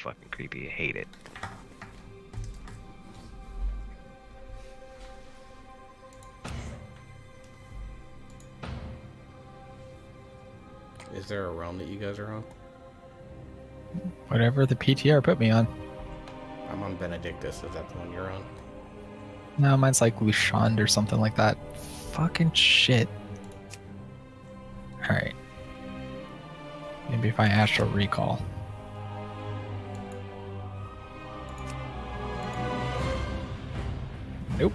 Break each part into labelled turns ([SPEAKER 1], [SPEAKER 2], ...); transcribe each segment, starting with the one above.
[SPEAKER 1] fucking creepy. I hate it.
[SPEAKER 2] Is there a realm that you guys are on?
[SPEAKER 3] Whatever the PTR put me on.
[SPEAKER 2] I'm on Benedictus. Is that the one you're on?
[SPEAKER 3] No, mine's like Lushond or something like that. Fucking shit. Alright. Maybe if I astral recall. Nope.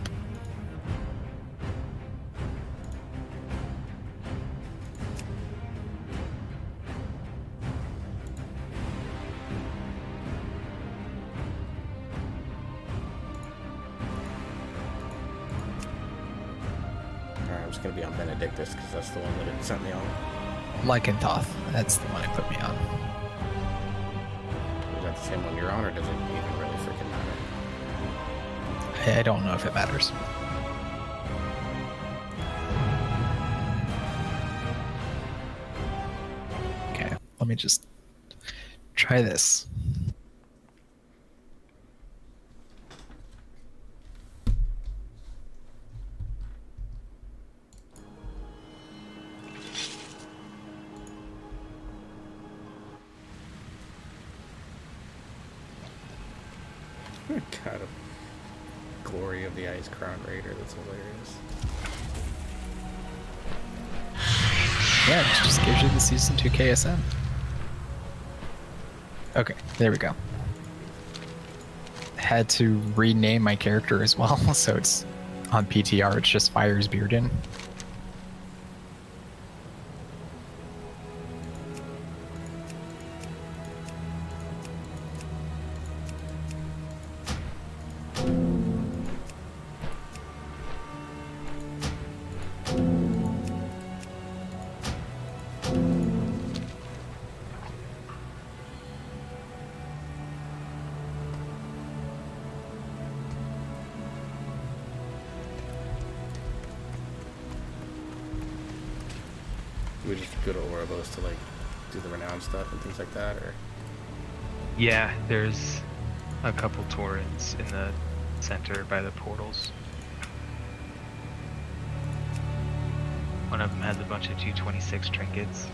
[SPEAKER 2] Alright, I'm just gonna be on Benedictus because that's the one that it sent me on.
[SPEAKER 3] Lycanthoth. That's the one it put me on.
[SPEAKER 2] Is that the same one you're on, or does it even really freaking matter?
[SPEAKER 3] I don't know if it matters. Okay, let me just try this.
[SPEAKER 2] God, Glory of the Ice Crown Raider. That's hilarious.
[SPEAKER 3] Yeah, it just gives you the Season 2 KSM. Okay, there we go. Had to rename my character as well, so it's on PTR, it's just Fires Bearden.
[SPEAKER 2] We just go to Ouroboros to like do the renown stuff and things like that, or
[SPEAKER 1] Yeah, there's a couple torrents in the center by the portals. One of them has a bunch of 226 trinkets.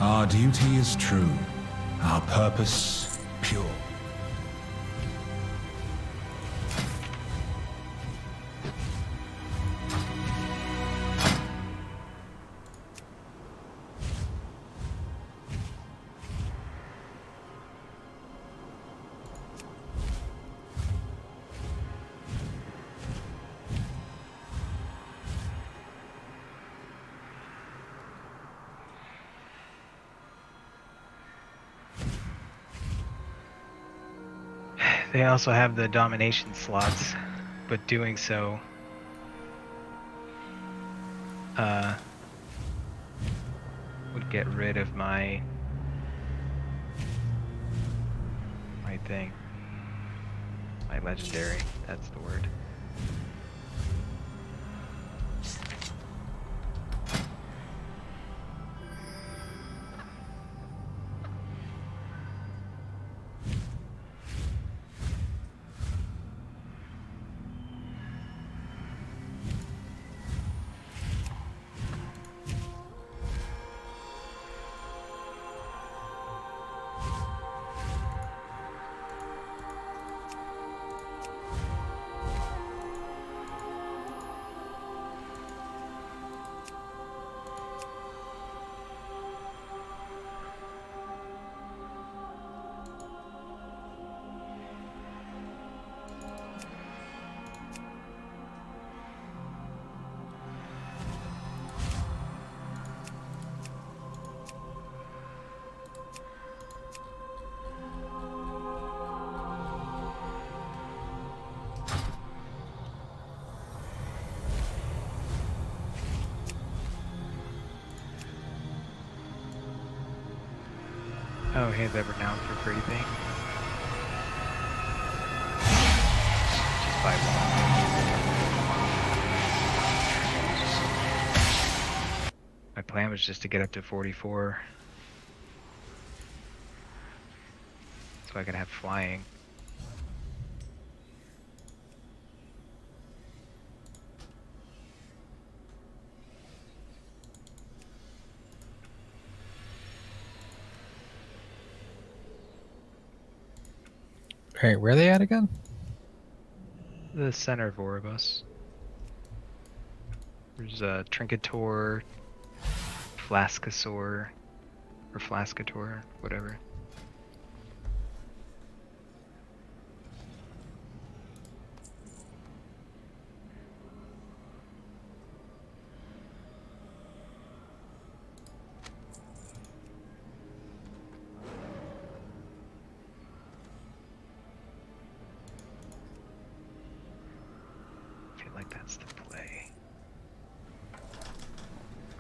[SPEAKER 4] Our duty is true, our purpose pure.
[SPEAKER 1] They also have the domination slots, but doing so would get rid of my thing. My legendary, that's the word. Oh, hey, the renown for free thing. Just buy one. My plan was just to get up to 44. so I can have flying.
[SPEAKER 3] Alright, where are they at again?
[SPEAKER 1] The center of Oribus. There's a Trincator, Flascosaur, or Flascator, whatever. I feel like that's the play.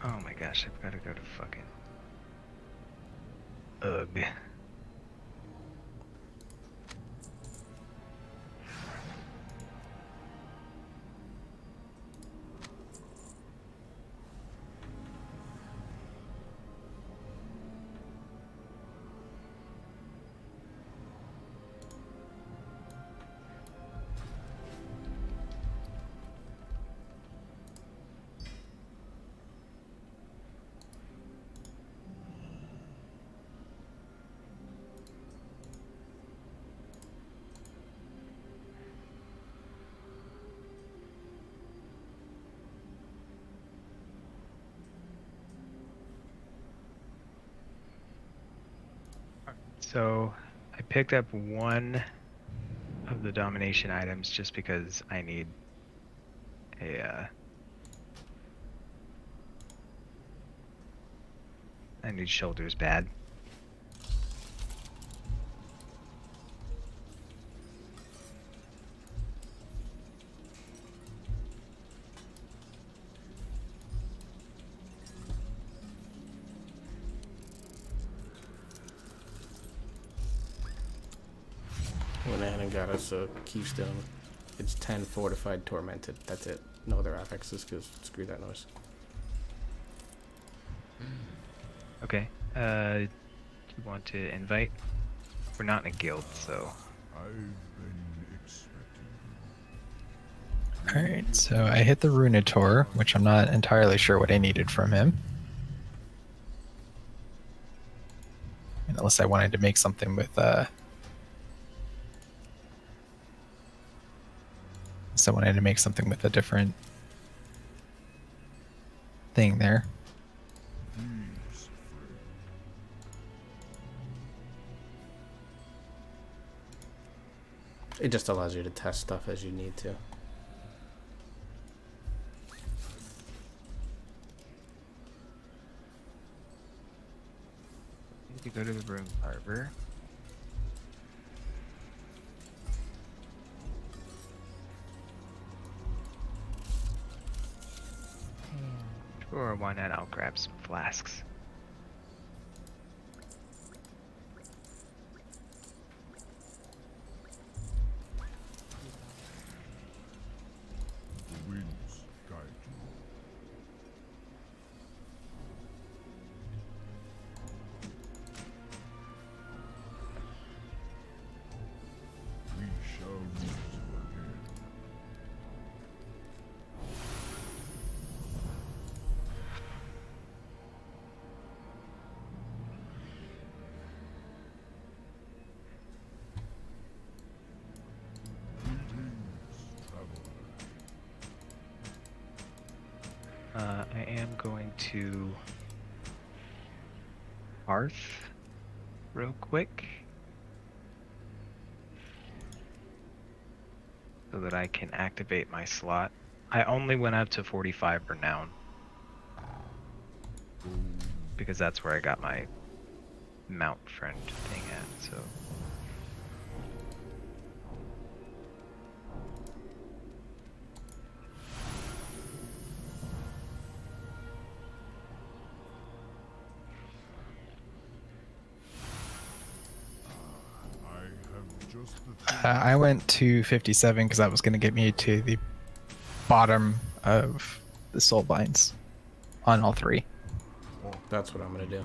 [SPEAKER 1] Oh my gosh, I've got to go to fucking... Ugh. So I picked up one of the domination items just because I need I need shoulders bad.
[SPEAKER 2] Went ahead and got us a keystone. It's 10 fortified tormented. That's it. No other affixes, because screw that noise.
[SPEAKER 1] Okay. You want to invite? We're not in a guild, so
[SPEAKER 3] Alright, so I hit the Runator, which I'm not entirely sure what I needed from him. Unless I wanted to make something with so I wanted to make something with a different thing there.
[SPEAKER 2] It just allows you to test stuff as you need to.
[SPEAKER 1] need to go to the room harbor. Sure, why not? I'll grab some flasks.
[SPEAKER 5] The winds guide you. We shall meet again. Greetings, traveler.
[SPEAKER 1] I am going to Hearth real quick so that I can activate my slot. I only went up to 45 renown because that's where I got my mount friend thing at, so
[SPEAKER 5] I have just the thing.
[SPEAKER 3] I went to 57 because that was going to get me to the bottom of the soul binds on all three.
[SPEAKER 2] That's what I'm gonna do.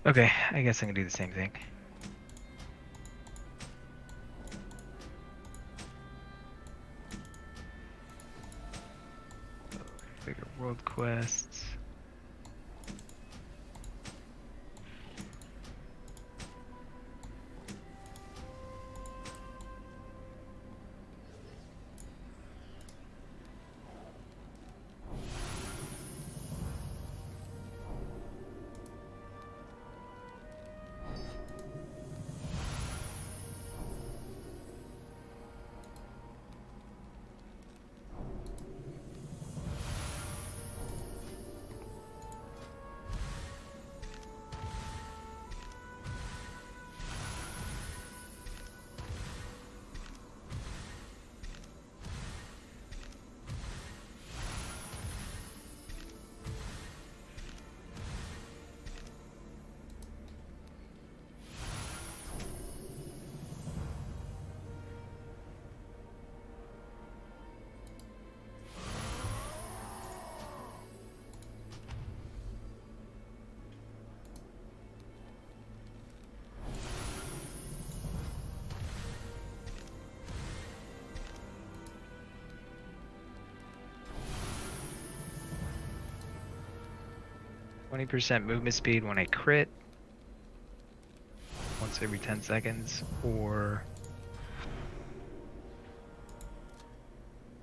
[SPEAKER 1] okay, I guess I can do the same thing. world quests. %, movement speed when I crit. Once every 10 seconds, or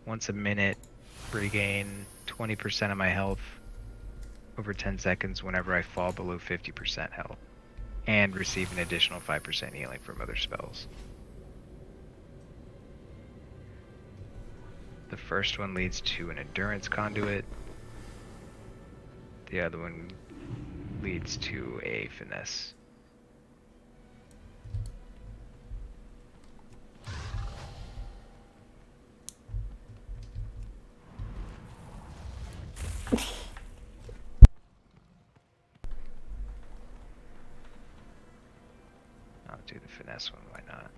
[SPEAKER 1] once a minute, regain 20% of my health over 10 seconds whenever I fall below 50% health, and receive an additional 5% healing from other spells. The first one leads to an endurance conduit. The other one leads to a finesse. I'll do the finesse one, why not?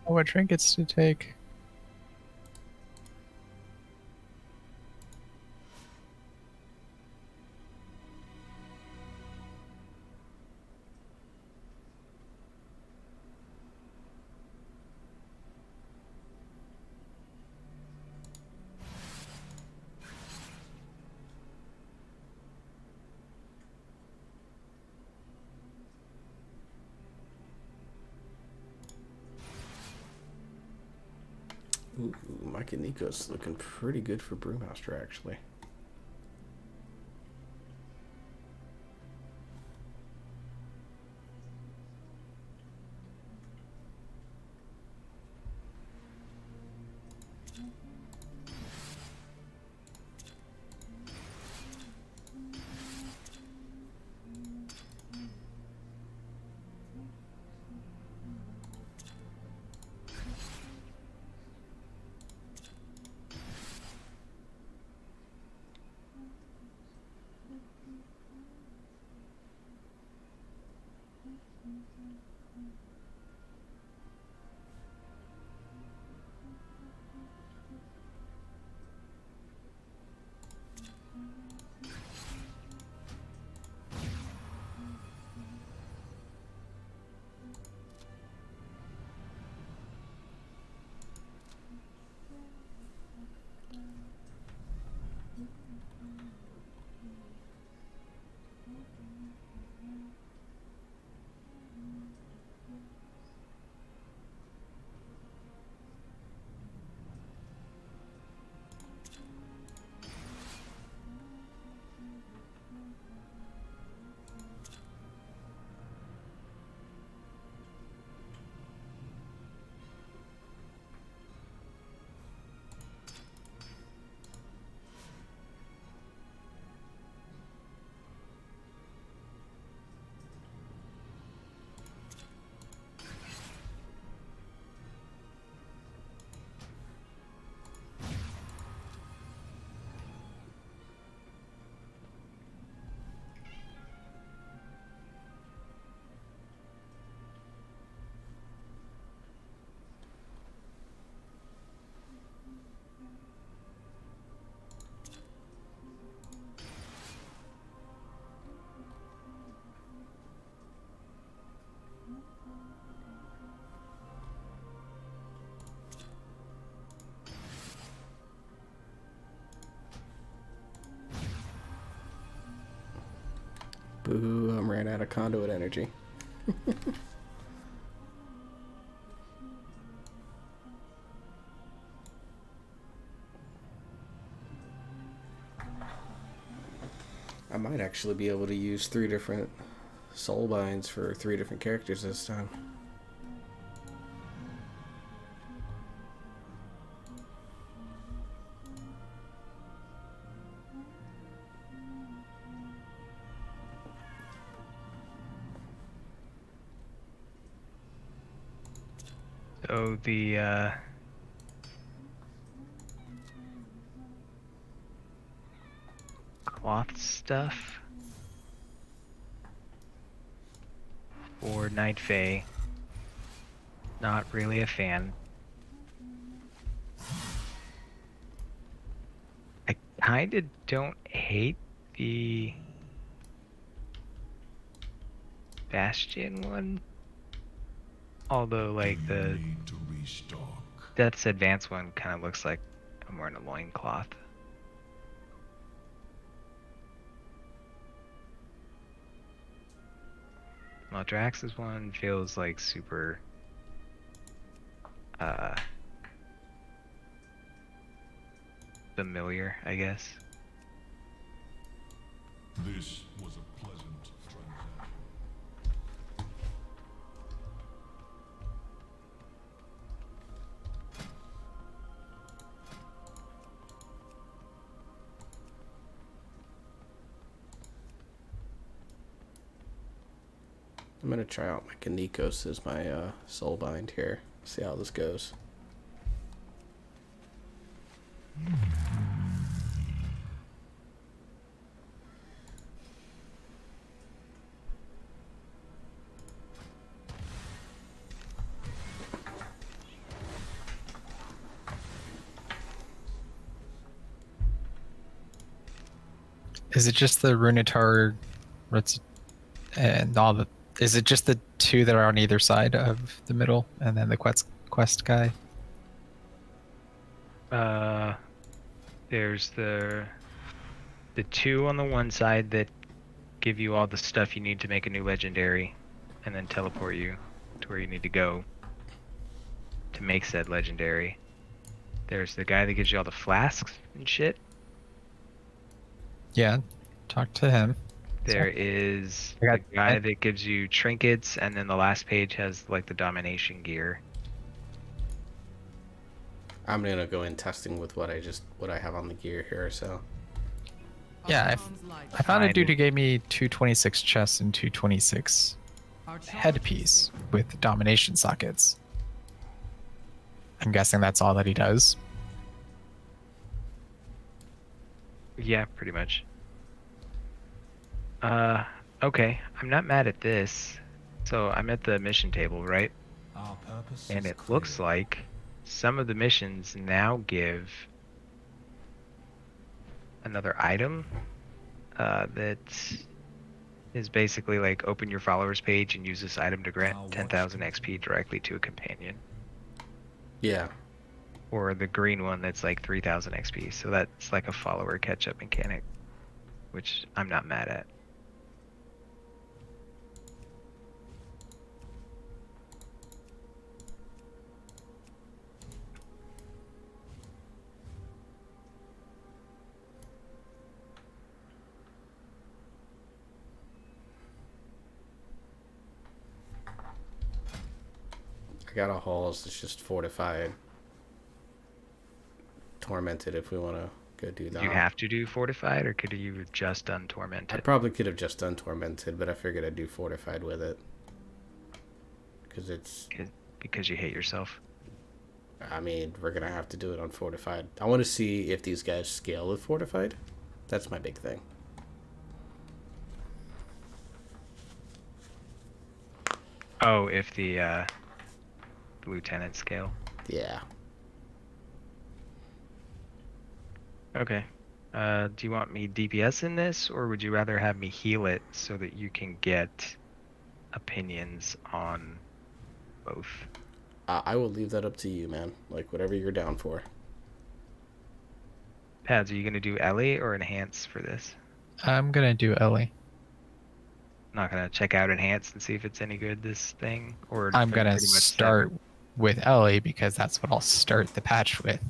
[SPEAKER 3] Oh, what trinkets to take?
[SPEAKER 2] Ooh, Nico's looking pretty good for Brewmaster, actually. Boo, I'm ran out of conduit energy. I might actually be able to use 3 different soul binds for 3 different characters this time.
[SPEAKER 1] So the cloth stuff for Night Fae, not really a fan. I kinda don't hate the Bastion one, although like the
[SPEAKER 4] Need to restock.
[SPEAKER 1] Death's Advance one kind of looks like I'm wearing a loincloth. Well, Drax's one feels like super familiar, I guess.
[SPEAKER 5] This was a pleasant transaction.
[SPEAKER 2] I'm gonna try out my Kanikos as my soul bind here. See how this goes.
[SPEAKER 3] Is it just the Runatar and all the? Is it just the 2 that are on either side of the middle, and then the quest guy?
[SPEAKER 1] There's the 2 on the one side that give you all the stuff you need to make a new legendary, and then teleport you to where you need to go to make said legendary. There's the guy that gives you all the flasks and shit.
[SPEAKER 3] Yeah, talk to him.
[SPEAKER 1] There is
[SPEAKER 3] I
[SPEAKER 1] the
[SPEAKER 3] got-
[SPEAKER 1] guy that gives you trinkets, and then the last page has like the domination gear.
[SPEAKER 2] I'm gonna go in testing with what I have on the gear here. So
[SPEAKER 3] Yeah, I found a dude who gave me 226 chests and 226 headpiece with domination sockets. I'm guessing that's all that he does.
[SPEAKER 1] Yeah, pretty much. Okay, I'm not mad at this. So I'm at the mission table, right?
[SPEAKER 4] Our purpose
[SPEAKER 1] And
[SPEAKER 4] is
[SPEAKER 1] it looks
[SPEAKER 4] clear.
[SPEAKER 1] like some of the missions now give another item that is basically like open your followers page and use this item to grant 10,000 XP directly to a companion.
[SPEAKER 2] yeah,
[SPEAKER 1] Or the green one that's like 3,000 XP. So that's like a follower catch-up mechanic, which I'm not mad at.
[SPEAKER 2] I got a halls that's just fortified, tormented. If we want to go do that,
[SPEAKER 1] Do you have to do fortified, or could you have just done
[SPEAKER 2] I
[SPEAKER 1] tormented?
[SPEAKER 2] probably could have just done tormented, but I figured I'd do fortified with it because it's.
[SPEAKER 1] Because you hate yourself.
[SPEAKER 2] I mean, we're gonna have to do it on fortified. I want to see if these guys scale with fortified. That's my big thing.
[SPEAKER 1] Oh, if the lieutenant scale.
[SPEAKER 2] Yeah.
[SPEAKER 1] Okay. Do you want me DPS in this, or would you rather have me heal it so that you can get opinions on both?
[SPEAKER 2] I will leave that up to you, man. Like, whatever you're down for.
[SPEAKER 1] Pads, are you going to do Ellie or Enhance for this?
[SPEAKER 3] I'm gonna do Ellie.
[SPEAKER 1] not gonna check out enhance and see if it's any good this thing, or
[SPEAKER 3] I'm
[SPEAKER 1] are you
[SPEAKER 3] gonna
[SPEAKER 1] pretty much set?
[SPEAKER 3] start with Ellie because that's what I'll start the patch with.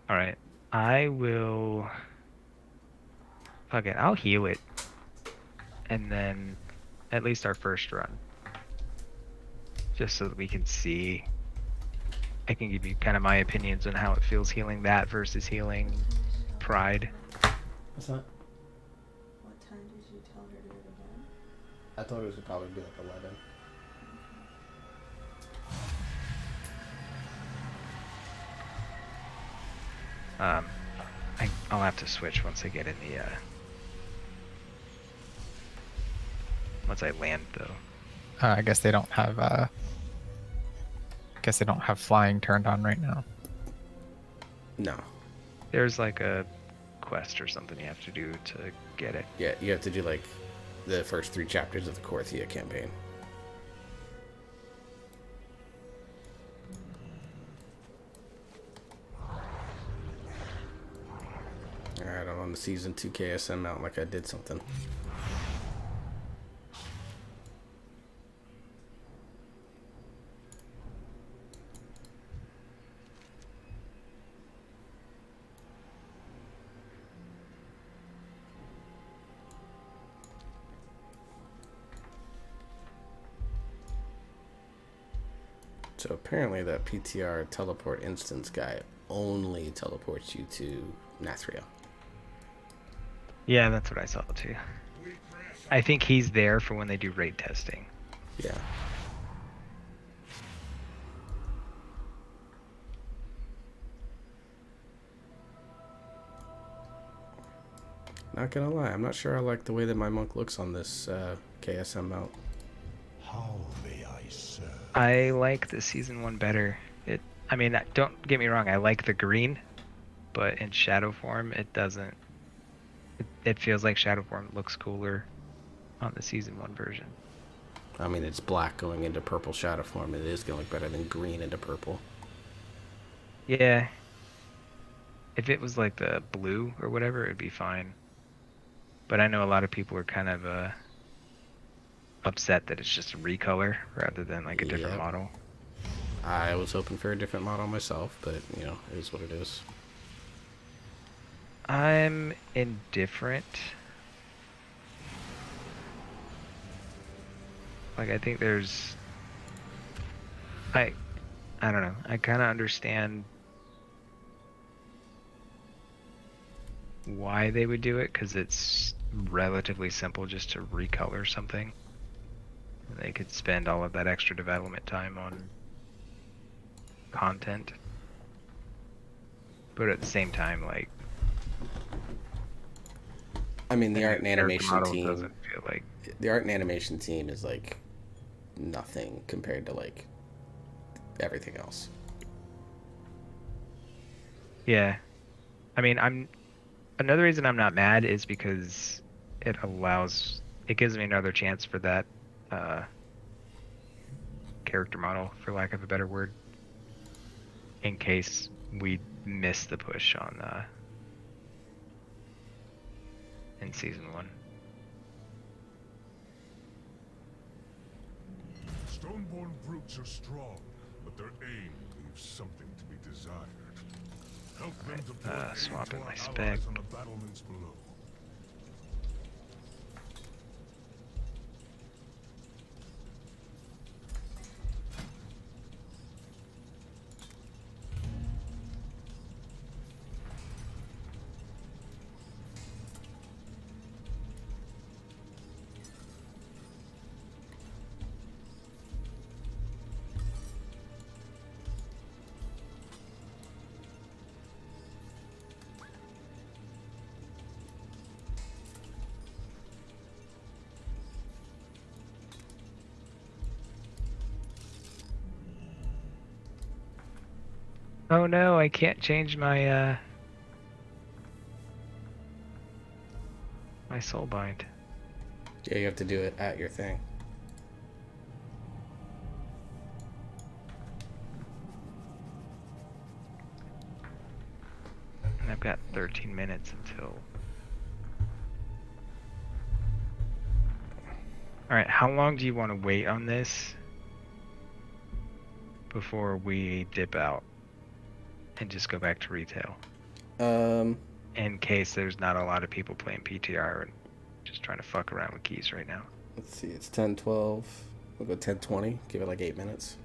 [SPEAKER 1] All right, I will. Fuck it, I'll heal it, and then at least our first run, just so that we can see. I can give you kind of my opinions on how it feels healing that versus healing Pride.
[SPEAKER 2] What's that?
[SPEAKER 6] What time did you tell her to do it again?
[SPEAKER 2] I thought it would probably be like 11.
[SPEAKER 1] I'll have to switch once I get in the once I land though.
[SPEAKER 3] I guess they don't have flying turned on right now.
[SPEAKER 2] No.
[SPEAKER 1] There's like a quest or something you have to do to get it.
[SPEAKER 2] Yeah, you have to do like the first 3 chapters of the Korthia campaign. Alright, I'm on the season 2 KSM mount like I did something. So apparently that PTR teleport instance guy only teleports you to Nathria.
[SPEAKER 1] Yeah, that's what I saw too. I think he's there for when they do raid testing.
[SPEAKER 2] Yeah. Not gonna lie, I'm not sure I like the way that my monk looks on this KSM mount.
[SPEAKER 4] How may I serve?
[SPEAKER 1] I like the season 1 better. I mean, don't get me wrong, I like the green, but in shadow form it doesn't. It feels like shadow form looks cooler on the season 1 version.
[SPEAKER 2] I mean, it's black going into purple shadow form. It is going to look better than green into purple.
[SPEAKER 1] Yeah. If it was like the blue or whatever, it'd be fine. But I know a lot of people are kind of upset that it's just a recolor rather than like a different
[SPEAKER 2] Yep.
[SPEAKER 1] model.
[SPEAKER 2] I was hoping for a different model myself, but, you know, it is what it is.
[SPEAKER 1] I'm indifferent. Like, I think there's... I don't know. I kind of understand why they would do it, because it's relatively simple just to recolor something. They could spend all of that extra development time on content. But at the same time, like...
[SPEAKER 2] I mean, the art and
[SPEAKER 1] character
[SPEAKER 2] animation
[SPEAKER 1] model
[SPEAKER 2] team...
[SPEAKER 1] doesn't feel like...
[SPEAKER 2] The art and animation team is, like, nothing compared to, like, everything else.
[SPEAKER 1] Yeah. I mean, another reason I'm not mad is because it gives me another chance for that character model, for lack of a better word, in case we miss the push on in season 1.
[SPEAKER 5] Stoneborn brutes are strong, but their aim leaves something to be desired. Help them deploy aid
[SPEAKER 1] swapping
[SPEAKER 5] to
[SPEAKER 1] my
[SPEAKER 5] our
[SPEAKER 1] spec.
[SPEAKER 5] allies on the battlements below.
[SPEAKER 1] Oh no, I can't change my my soul bind.
[SPEAKER 2] Yeah, you have to do it at your thing.
[SPEAKER 1] And I've got 13 minutes until All right, how long do you want to wait on this before we dip out and just go back to retail? In case there's not a lot of people playing PTR and just trying to fuck around with keys right now.
[SPEAKER 2] Let's see, it's 10:12. We'll go 10:20. Give it like 8 minutes.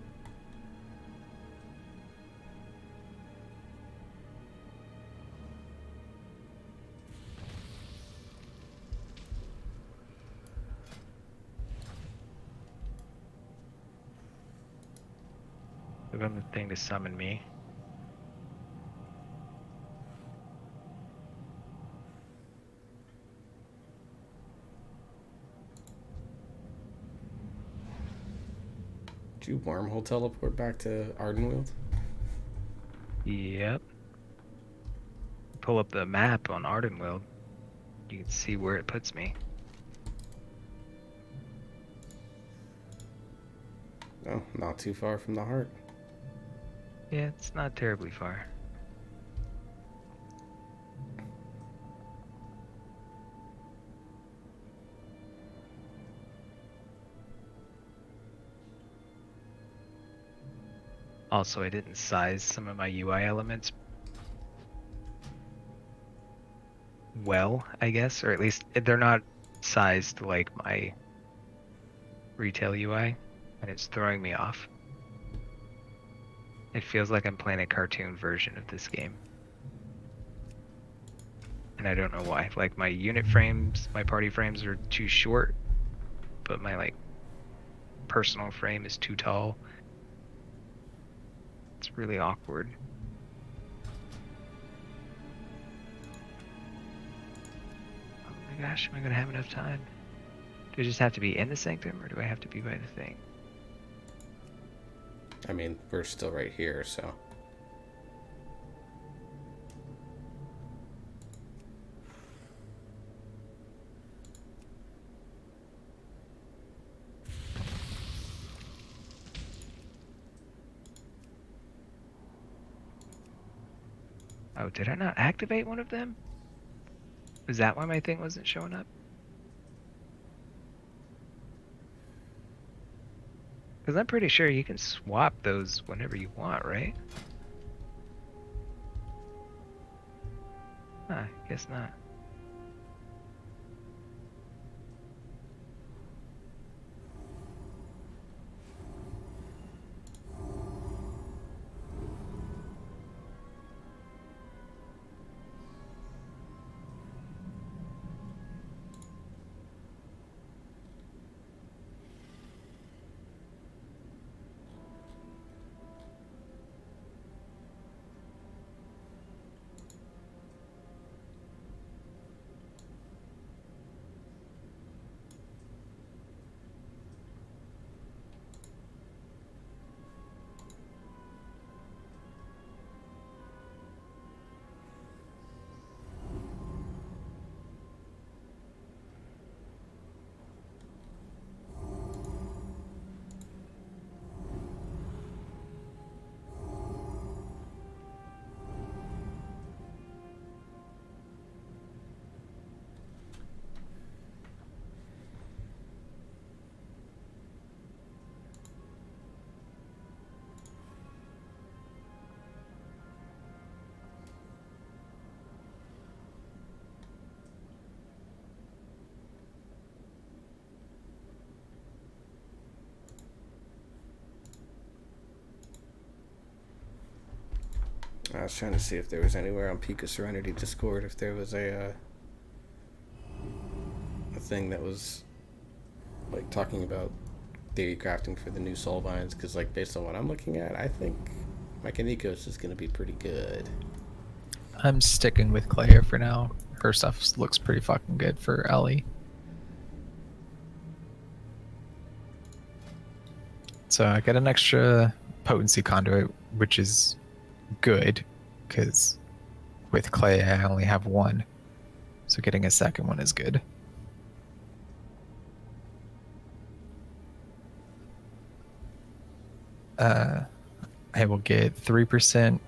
[SPEAKER 1] Click on the thing to summon me.
[SPEAKER 2] Did you wormhole teleport back to Ardenweald?
[SPEAKER 1] Yep. Pull up the map on Ardenweald. You can see where it puts me.
[SPEAKER 2] Oh, not too far from the heart.
[SPEAKER 1] Yeah, it's not terribly far. Also, I didn't size some of my UI elements well, I guess, or at least they're not sized like my retail UI, and it's throwing me off. It feels like I'm playing a cartoon version of this game. And I don't know why. Like my unit frames, my party frames are too short, but my like personal frame is too tall. It's really awkward. Oh my gosh, am I gonna have enough time? Do I just have to be in the sanctum, or do I have to be by the thing?
[SPEAKER 2] I mean, we're still right here, so.
[SPEAKER 1] Oh, did I not activate one of them? Is that why my thing wasn't showing up? Because I'm pretty sure you can swap those whenever you want, right? Huh, guess not.
[SPEAKER 2] I was trying to see if there was anywhere on Peak of Serenity Discord, if there was a thing that was like talking about theory crafting for the new soul vines, because like based on what I'm looking at, I think Mechanicos is going to be pretty good.
[SPEAKER 3] I'm sticking with Claire for now. Her stuff looks pretty fucking good for Ellie. So I get an extra potency conduit, which is good, because with Clay I only have one. So getting a second one is good. I will get 3%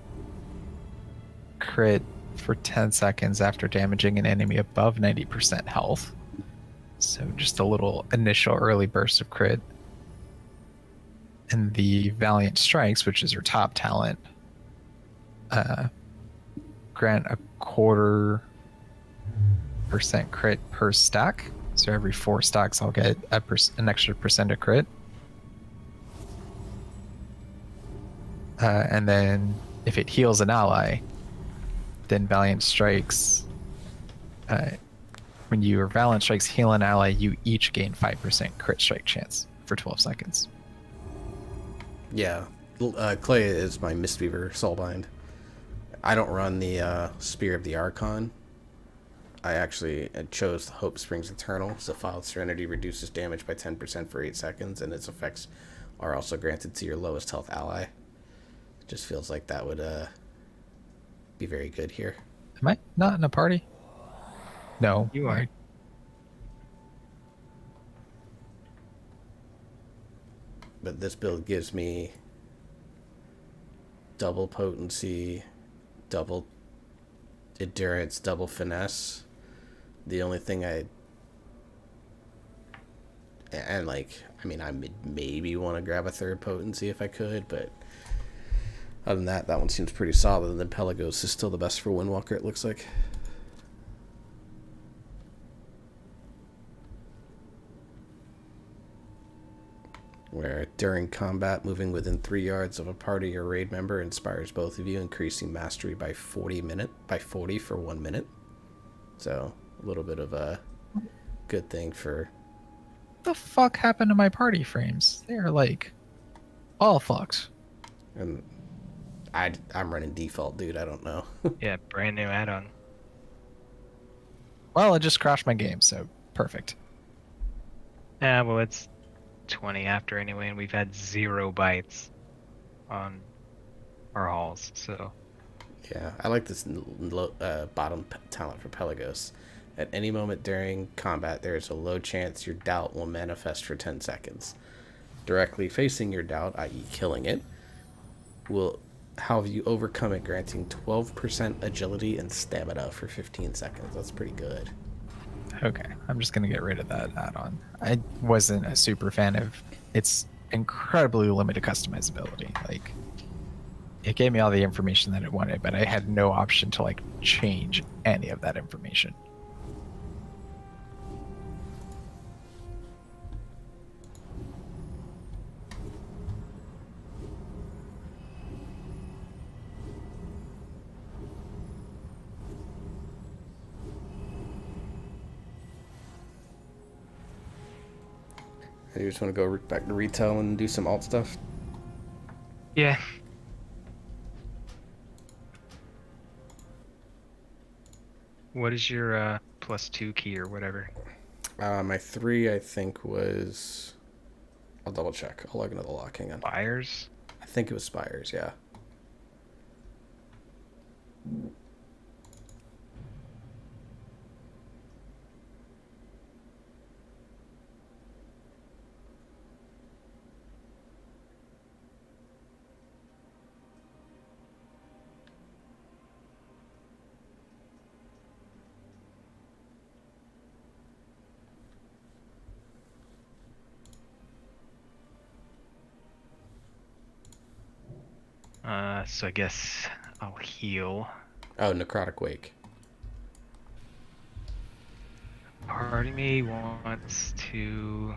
[SPEAKER 3] crit for 10 seconds after damaging an enemy above 90% health. So just a little initial early burst of crit. And the Valiant Strikes, which is her top talent, grant a 0.25% crit per stack. So every 4 stacks, I'll get an extra percent of crit. And then if it heals an ally, then Valiant Strikes. When your Valiant Strikes heal an ally, you each gain 5% crit strike chance for 12 seconds.
[SPEAKER 2] Yeah, Clay is my Mistweaver Soulbind. I don't run the Spear of the Archon. I actually chose the Hope Springs Eternal, so Filed Serenity reduces damage by 10% for 8 seconds, and its effects are also granted to your lowest health ally. It just feels like that would be very good here.
[SPEAKER 3] Am I not in a party? No.
[SPEAKER 1] You are.
[SPEAKER 2] But this build gives me double potency, double endurance, double finesse. The only thing I maybe want to grab a third potency if I could, but other than that one seems pretty solid. And then Pelagos is still the best for Windwalker, it looks like. Where during combat, moving within 3 yards of a party or raid member inspires both of you, increasing mastery by 40 for 1 minute. So a little bit of a good thing for.
[SPEAKER 3] What the fuck happened to my party frames? They are like all fucked.
[SPEAKER 2] And I'm running default, dude. I don't know.
[SPEAKER 1] Yeah, brand new add-on.
[SPEAKER 3] Well, it just crashed my game, so perfect.
[SPEAKER 1] Yeah, well, it's 20 after anyway, and we've had 0 bites on our hauls, so.
[SPEAKER 2] Yeah, I like this bottom talent for Pelagos. At any moment during combat, there is a low chance your doubt will manifest for 10 seconds. Directly facing your doubt, i.e. killing it, will have you overcome it, granting 12% agility and stamina for 15 seconds. That's pretty good.
[SPEAKER 3] Okay, I'm just gonna get rid of that add-on. I wasn't a super fan of its incredibly limited customizability. Like, it gave me all the information that it wanted, but I had no option to like change any of that information.
[SPEAKER 2] You just want to go back to retail and do some alt stuff?
[SPEAKER 1] Yeah. What is your +2 key or whatever?
[SPEAKER 2] My 3, I think, was. I'll double check. I'll log into the lock. Hang on.
[SPEAKER 1] Fires?
[SPEAKER 2] I think it was Spires, yeah.
[SPEAKER 1] So I guess I'll heal.
[SPEAKER 2] Oh, Necrotic Wake.
[SPEAKER 1] Part of me wants to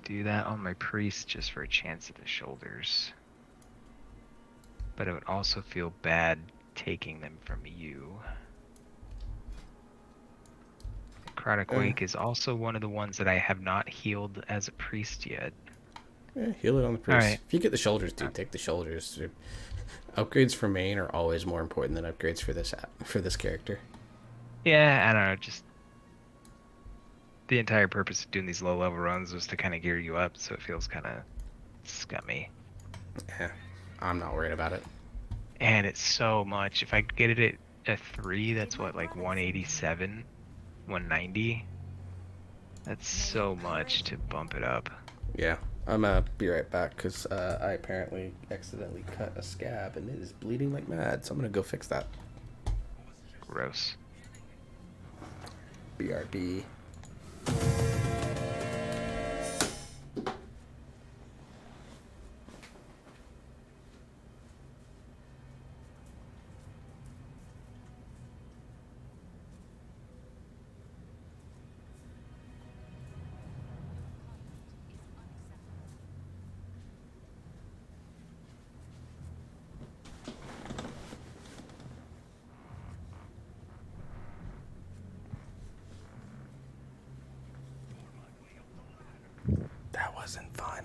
[SPEAKER 1] do that on my priest just for a chance at the shoulders. But it would also feel bad taking them from you. Necrotic Wake is also one of the ones that I have not healed as a priest yet.
[SPEAKER 2] Yeah, heal it on the priest.
[SPEAKER 1] Alright.
[SPEAKER 2] If you get the shoulders, dude, take the shoulders. Upgrades for main are always more important than upgrades for this character.
[SPEAKER 1] Yeah, I don't know, just the entire purpose of doing these low level runs was to kind of gear you up, so it feels kind of scummy.
[SPEAKER 2] Yeah, I'm not worried about it.
[SPEAKER 1] And it's so much. If I get it at 3, that's what, like 187, 190. That's so much to bump it up.
[SPEAKER 2] Yeah, I'm gonna be right back because I apparently accidentally cut a scab and it is bleeding like mad. So I'm gonna go fix that.
[SPEAKER 1] Gross.
[SPEAKER 2] BRB. That wasn't fun.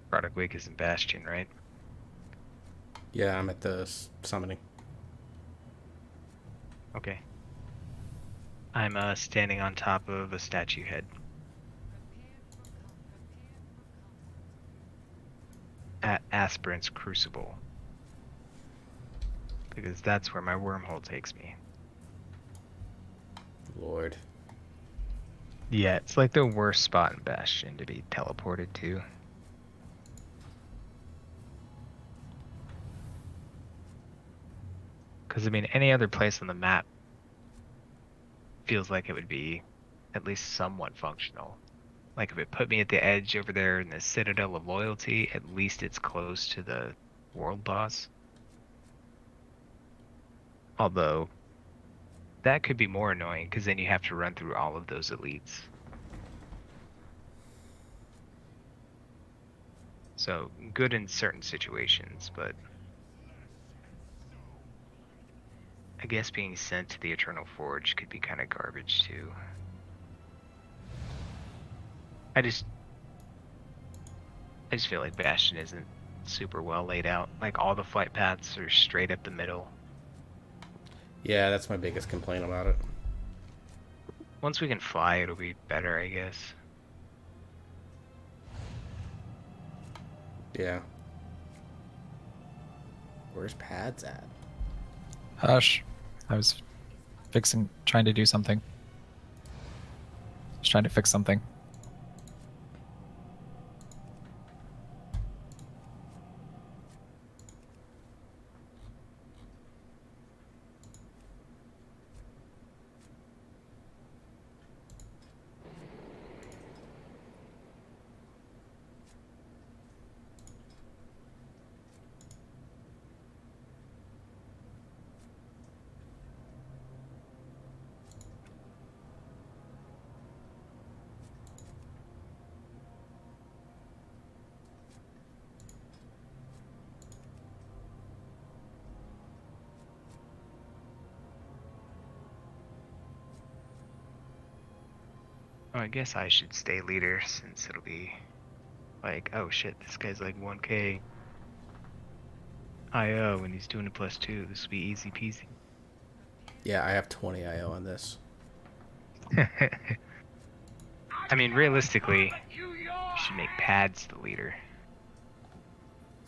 [SPEAKER 1] Product Wake is in Bastion, right?
[SPEAKER 2] Yeah, I'm at the summoning.
[SPEAKER 1] Okay. I'm standing on top of a statue head. At Aspirant's Crucible. Because that's where my wormhole takes me.
[SPEAKER 2] Lord.
[SPEAKER 1] Yeah, it's like the worst spot in Bastion to be teleported to. Because, I mean, any other place on the map feels like it would be at least somewhat functional. Like, if it put me at the edge over there in the Citadel of Loyalty, at least it's close to the world boss. Although, that could be more annoying, because then you have to run through all of those elites. So, good in certain situations, but I guess being sent to the Eternal Forge could be kind of garbage too. I just feel like Bastion isn't super well laid out. Like all the flight paths are straight up the middle.
[SPEAKER 2] Yeah, that's my biggest complaint about it.
[SPEAKER 1] Once we can fly, it'll be better, I guess.
[SPEAKER 2] Yeah. Where's pads at?
[SPEAKER 3] Hush. I was trying to do something. Just trying to fix something.
[SPEAKER 1] Oh, I guess I should stay leader since it'll be like, oh shit, this guy's like 1k IO and he's doing a +2. This will be easy peasy.
[SPEAKER 2] Yeah, I have 20 IO on this.
[SPEAKER 1] I mean, realistically, you should make pads the leader.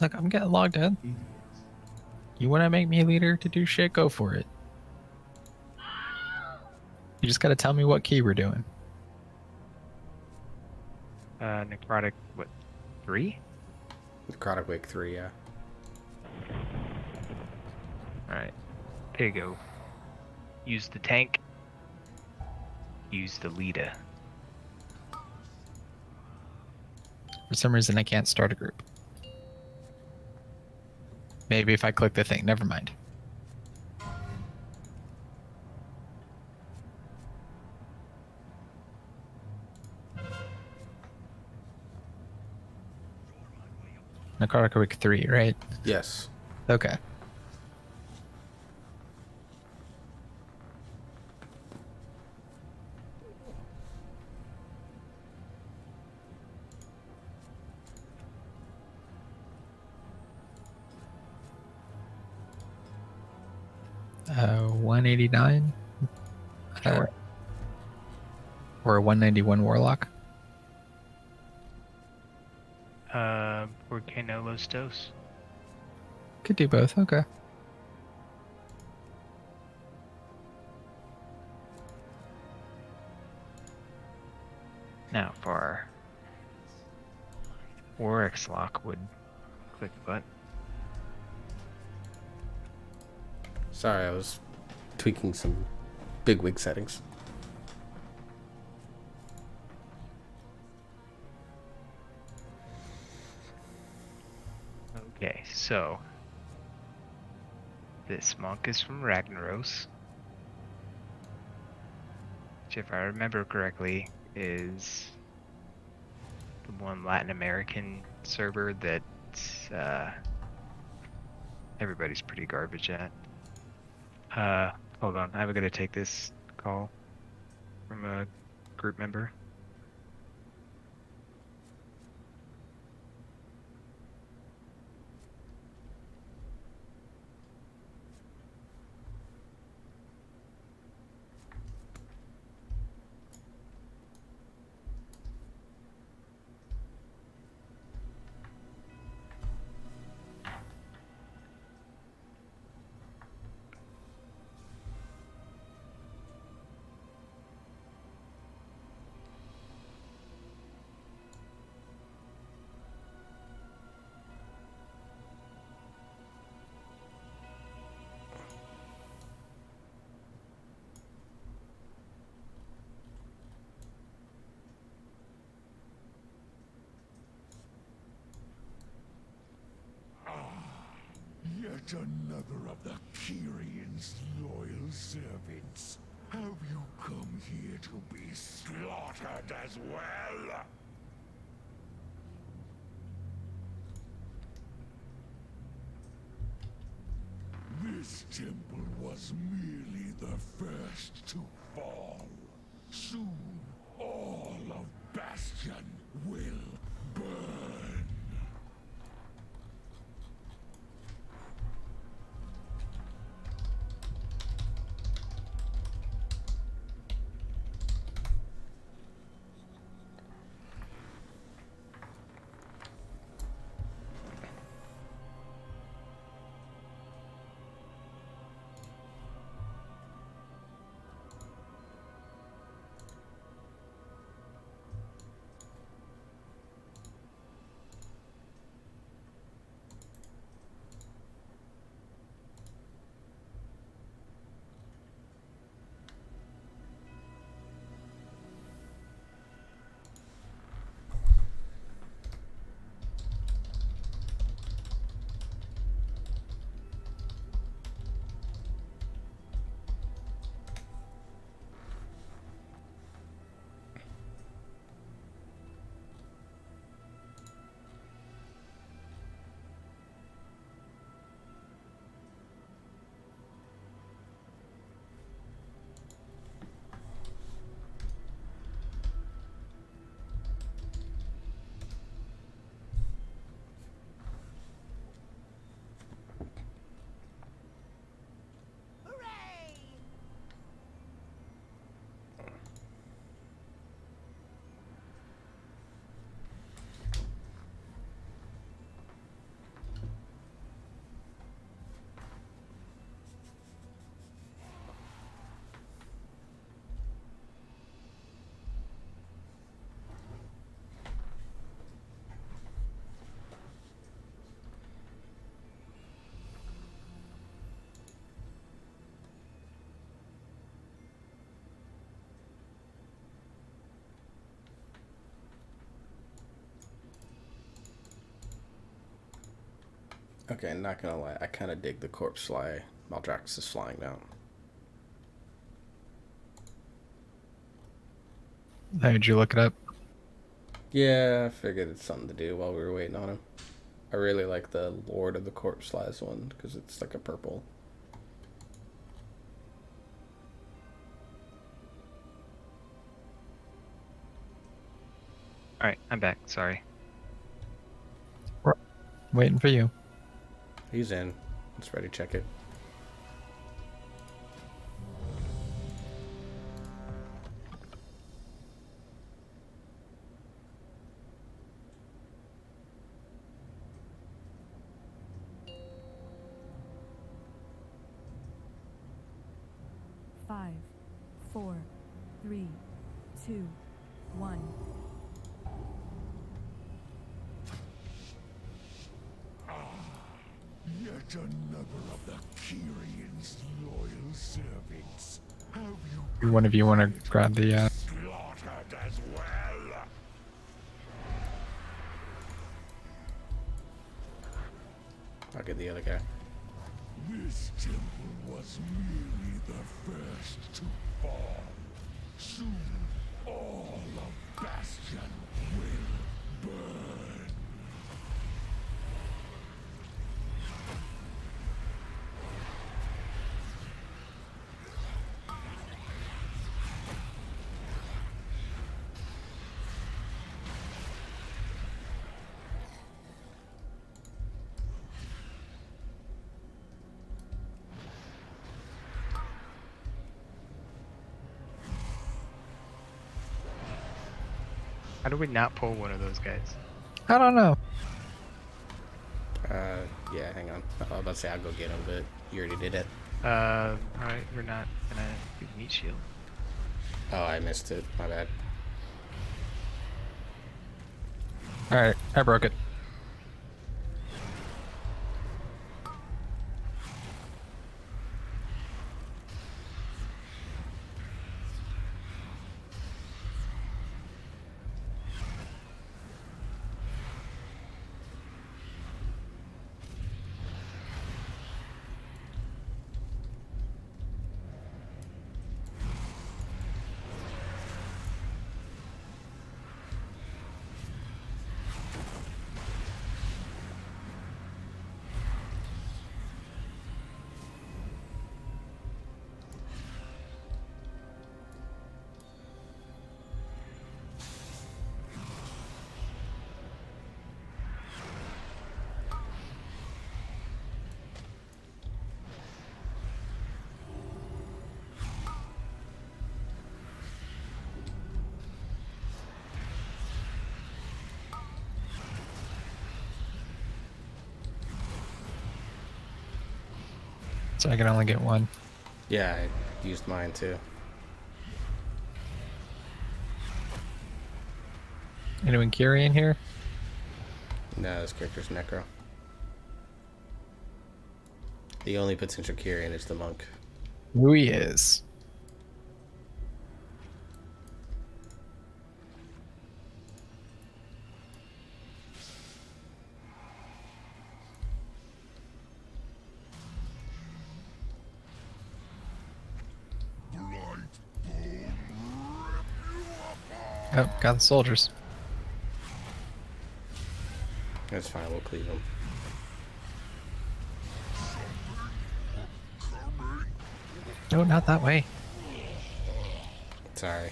[SPEAKER 3] Look, I'm getting logged in. You want to make me leader to do shit? Go for it. You just got to tell me what key we're doing.
[SPEAKER 1] Necrotic, what, 3?
[SPEAKER 2] Necrotic Wake 3, yeah.
[SPEAKER 1] Alright, there you go. Use the tank. Use the leader.
[SPEAKER 3] For some reason, I can't start a group. Maybe if I click the thing. Never mind. Necrotic 3, right?
[SPEAKER 2] Yes.
[SPEAKER 3] Okay. Uh, 189?
[SPEAKER 1] Sure.
[SPEAKER 3] Or 191 Warlock?
[SPEAKER 1] Volcano Los Dos.
[SPEAKER 3] Could do both, okay.
[SPEAKER 1] Now for Warwick's Lockwood, click button.
[SPEAKER 2] Sorry, I was tweaking some bigwig settings.
[SPEAKER 1] Okay, so this monk is from Ragnaros, which, if I remember correctly, is the one Latin American server that everybody's pretty garbage at. Hold on, I'm gonna take this call from a group member.
[SPEAKER 5] Yet another of the Kyrion's loyal servants. Have you come here to be slaughtered as well? This temple was merely the first to fall. Soon, all of Bastion will burn.
[SPEAKER 2] Okay, not gonna lie, I kind of dig the corpse fly Maldrax is flying down.
[SPEAKER 3] Hey, did you look it up?
[SPEAKER 2] Yeah, I figured it's something to do while we were waiting on him. I really like the Lord of the Corpse Slice one because it's like a purple.
[SPEAKER 1] Alright, I'm back. Sorry.
[SPEAKER 3] Waiting for you.
[SPEAKER 2] He's in. Let's ready check it.
[SPEAKER 7] Five, 4, 3, 2, 1.
[SPEAKER 5] Yet another of the Kyrion's loyal servants. Have you
[SPEAKER 3] One of you want to grab the
[SPEAKER 5] slaughtered as well?
[SPEAKER 2] I'll get the other guy.
[SPEAKER 5] This temple was merely the first to fall. Soon, all of Bastion will burn.
[SPEAKER 1] How do we not pull one of those guys?
[SPEAKER 3] I don't know.
[SPEAKER 2] Yeah, hang on. I was about to say I'll go get him, but you already did it.
[SPEAKER 1] Alright, we're not gonna do meat shield.
[SPEAKER 2] Oh, I missed it. My bad.
[SPEAKER 3] Alright, I broke it. So I can only get one.
[SPEAKER 2] Yeah, I used mine too.
[SPEAKER 3] Anyone Kyrian here?
[SPEAKER 2] No, this character's Necro. The only potential Kyrian is the monk.
[SPEAKER 3] Who he is. Oh, got the soldiers.
[SPEAKER 2] That's fine, we'll cleave him.
[SPEAKER 3] No, not that way.
[SPEAKER 2] Sorry.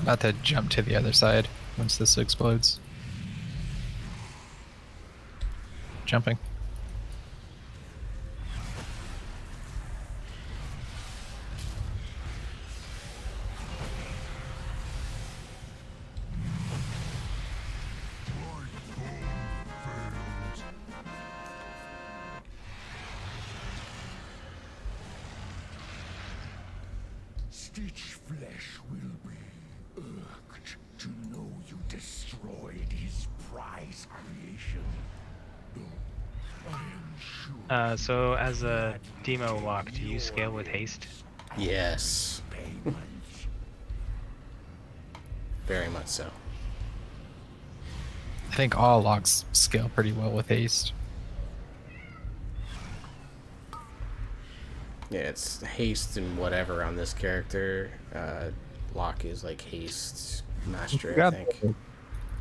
[SPEAKER 3] About to jump to the other side once this explodes. Jumping.
[SPEAKER 5] Stitch flesh will be irked to know you destroyed his prize creation. Though I am sure
[SPEAKER 1] So as a demo walk, do you scale with haste?
[SPEAKER 2] Yes.
[SPEAKER 5] payment.
[SPEAKER 2] Very much so.
[SPEAKER 3] I think all logs scale pretty well with haste.
[SPEAKER 2] Yeah, it's haste and whatever on this character. Locke is like haste mastery, I
[SPEAKER 3] Grab
[SPEAKER 2] think.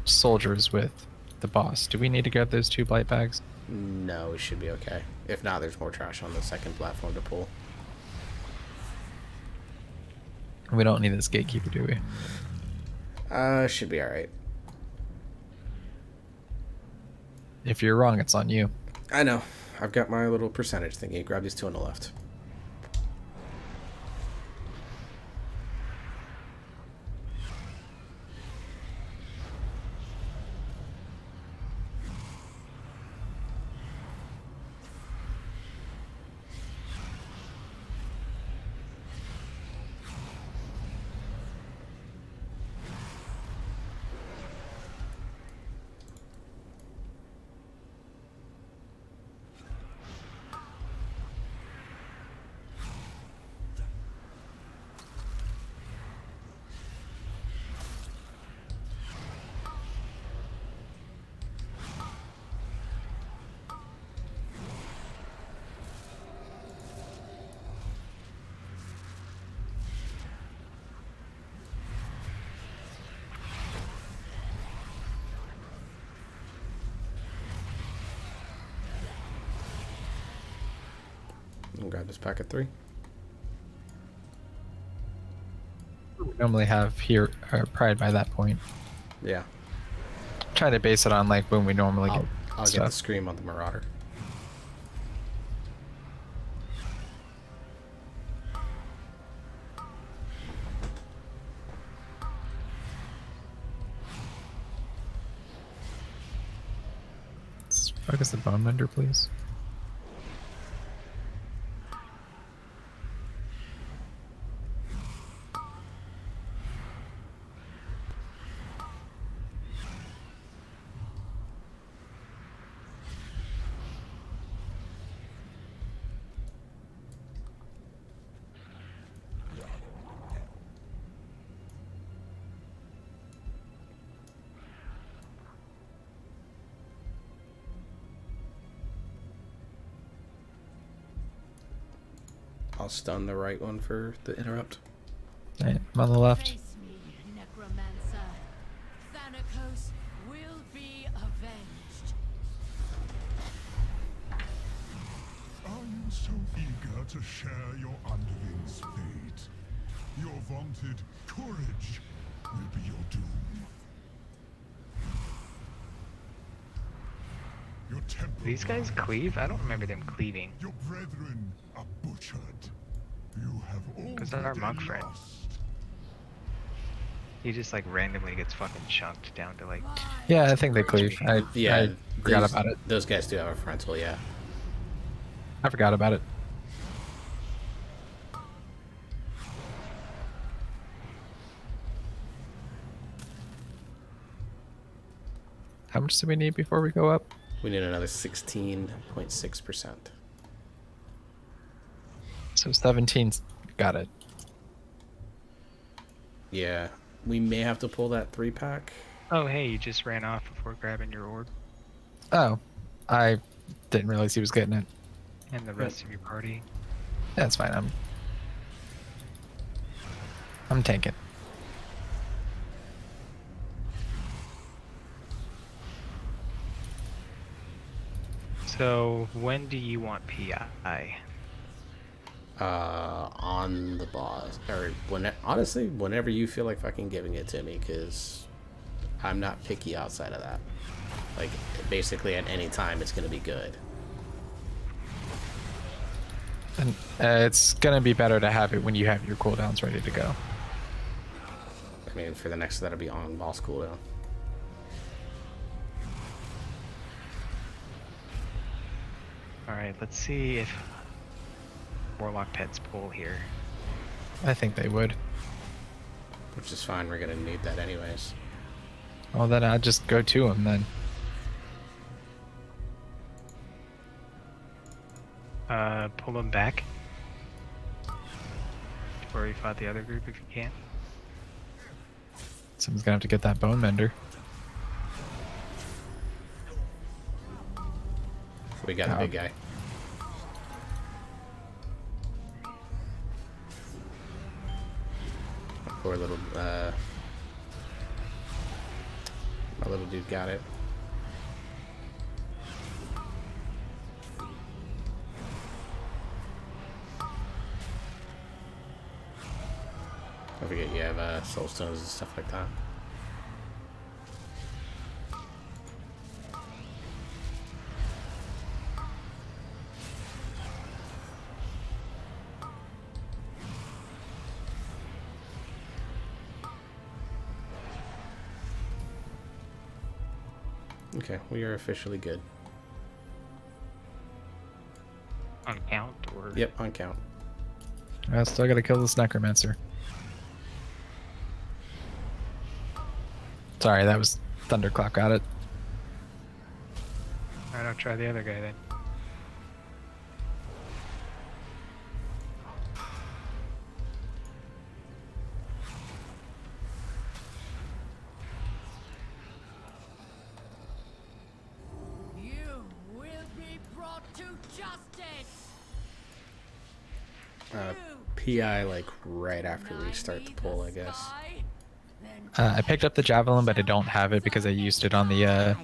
[SPEAKER 3] soldiers with the boss. Do we need to grab those 2 blight bags?
[SPEAKER 2] No, we should be okay. If not, there's more trash on the second platform to pull.
[SPEAKER 3] We don't need this gatekeeper, do we?
[SPEAKER 2] Should be alright.
[SPEAKER 3] If you're wrong, it's on you.
[SPEAKER 2] I know. I've got my little percentage thingy. Grab these 2 on the left. I'll grab this pack of 3.
[SPEAKER 3] We normally have here Pride by that point.
[SPEAKER 2] Yeah.
[SPEAKER 3] Trying to base it on like when we normally get
[SPEAKER 2] I'll get the scream on the Marauder.
[SPEAKER 3] Let's focus the bone mender, please.
[SPEAKER 2] I'll stun the right one for the interrupt.
[SPEAKER 3] Right, I'm on the left.
[SPEAKER 8] Face me, necromancer. Thanatos will be avenged.
[SPEAKER 5] Are you so eager to share your underling's fate? Your vaunted courage will be your doom. Your temple
[SPEAKER 1] These guys cleave? I don't remember them cleaving.
[SPEAKER 5] Your brethren are butchered. You have all
[SPEAKER 1] Because they're our monk friend. He just like randomly gets fucking chunked down to like.
[SPEAKER 3] Yeah, I think they cleave. I forgot about it.
[SPEAKER 2] Those guys do have a frontal, yeah.
[SPEAKER 3] I forgot about it. How much do we need before we go up?
[SPEAKER 2] We need another 16.6%.
[SPEAKER 3] So 17. Got it.
[SPEAKER 2] Yeah. We may have to pull that 3-pack.
[SPEAKER 1] Oh hey, you just ran off before grabbing your orb,
[SPEAKER 3] Oh, I didn't realize he was getting it.
[SPEAKER 1] and the rest of your party.
[SPEAKER 3] That's fine. I'm tanking.
[SPEAKER 1] So when do you want PI?
[SPEAKER 2] On the boss. Or, honestly, whenever you feel like fucking giving it to me, because I'm not picky outside of that. Like, basically at any time, it's going to be good.
[SPEAKER 3] And it's gonna be better to have it when you have your cooldowns ready to go.
[SPEAKER 2] I mean, for the next, that'll be on boss cooldown.
[SPEAKER 1] Alright, let's see if Warlock pets pull here.
[SPEAKER 3] I think they would.
[SPEAKER 2] Which is fine, we're going to need that anyways.
[SPEAKER 3] Well, then I'll just go to him then.
[SPEAKER 1] Pull them back to where we fought the other group if you can.
[SPEAKER 3] Someone's gonna have to get that bone mender.
[SPEAKER 2] We got the big guy. Poor little, my little dude got it. I forget you have soul stones and stuff like that. Okay, we are officially good.
[SPEAKER 1] On count or?
[SPEAKER 2] Yep, on count.
[SPEAKER 3] I still gotta kill this necromancer. Sorry, that was Thunderclock. Got it.
[SPEAKER 1] Alright, I'll try the other guy then.
[SPEAKER 8] You will be brought to justice.
[SPEAKER 2] PI like right after we start the pull, I guess.
[SPEAKER 3] I picked up the javelin, but I don't have it because I used it on the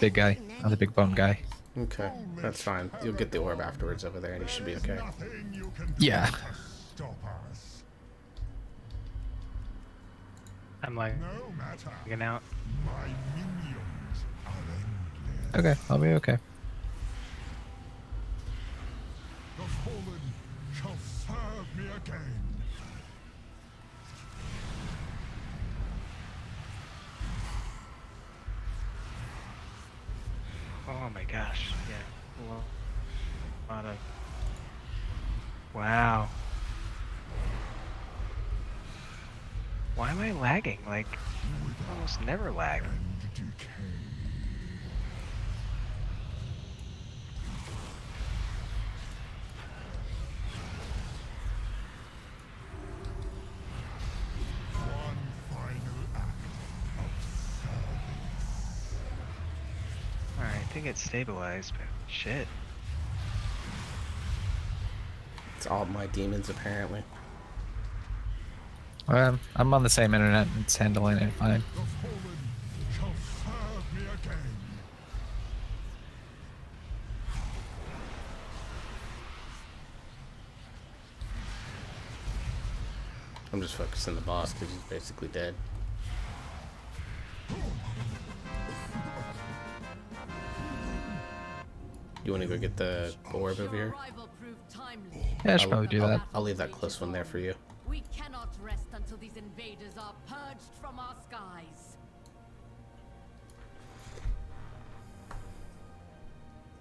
[SPEAKER 3] big guy, on the big bone guy.
[SPEAKER 2] Okay, that's fine. You'll get the orb afterwards over there, and you should be okay.
[SPEAKER 5] Nothing you can
[SPEAKER 3] Yeah.
[SPEAKER 5] do to stop us.
[SPEAKER 1] I'm like,
[SPEAKER 5] No matter.
[SPEAKER 1] looking out.
[SPEAKER 5] My minions are endless.
[SPEAKER 3] Okay, I'll be okay.
[SPEAKER 5] The fallen shall serve me again.
[SPEAKER 1] Oh my gosh, yeah. Well, a lot of... Wow. Why am I lagging? Like, I almost never lag.
[SPEAKER 5] And decay. One final act of service.
[SPEAKER 1] Alright, I think it's stabilized, but shit.
[SPEAKER 2] It's all my demons, apparently.
[SPEAKER 3] I'm on the same internet. It's handling it fine.
[SPEAKER 5] The fallen shall serve me again.
[SPEAKER 2] I'm just focusing on the boss because he's basically dead. You want to go get the orb over here?
[SPEAKER 8] Arrival proved timely.
[SPEAKER 3] Yeah, I should probably do that.
[SPEAKER 2] I'll leave that close one there for you.
[SPEAKER 8] We cannot rest until these invaders are purged from our skies.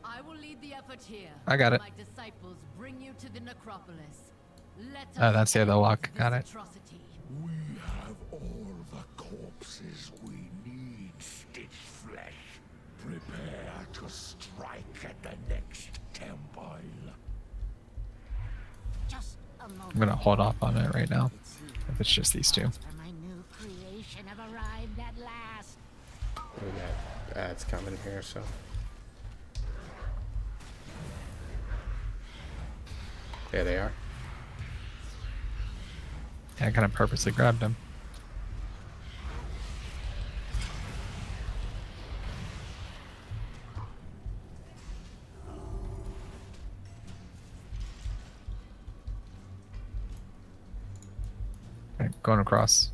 [SPEAKER 8] I will lead the effort here.
[SPEAKER 3] I got it.
[SPEAKER 8] My disciples bring you to the necropolis. Let
[SPEAKER 3] Oh,
[SPEAKER 8] us
[SPEAKER 3] that's the other
[SPEAKER 8] end
[SPEAKER 3] lock.
[SPEAKER 8] this
[SPEAKER 3] Got it.
[SPEAKER 8] atrocity.
[SPEAKER 5] We have all the corpses we need, Stitch Flesh. Prepare to strike at the next temple.
[SPEAKER 9] Just a moment.
[SPEAKER 3] I'm gonna hold off on it right now. If it's just these two.
[SPEAKER 9] For my new creation have arrived at last.
[SPEAKER 2] We got ads coming here, so. There they are.
[SPEAKER 3] Yeah, I kind of purposely grabbed him. Alright, going across.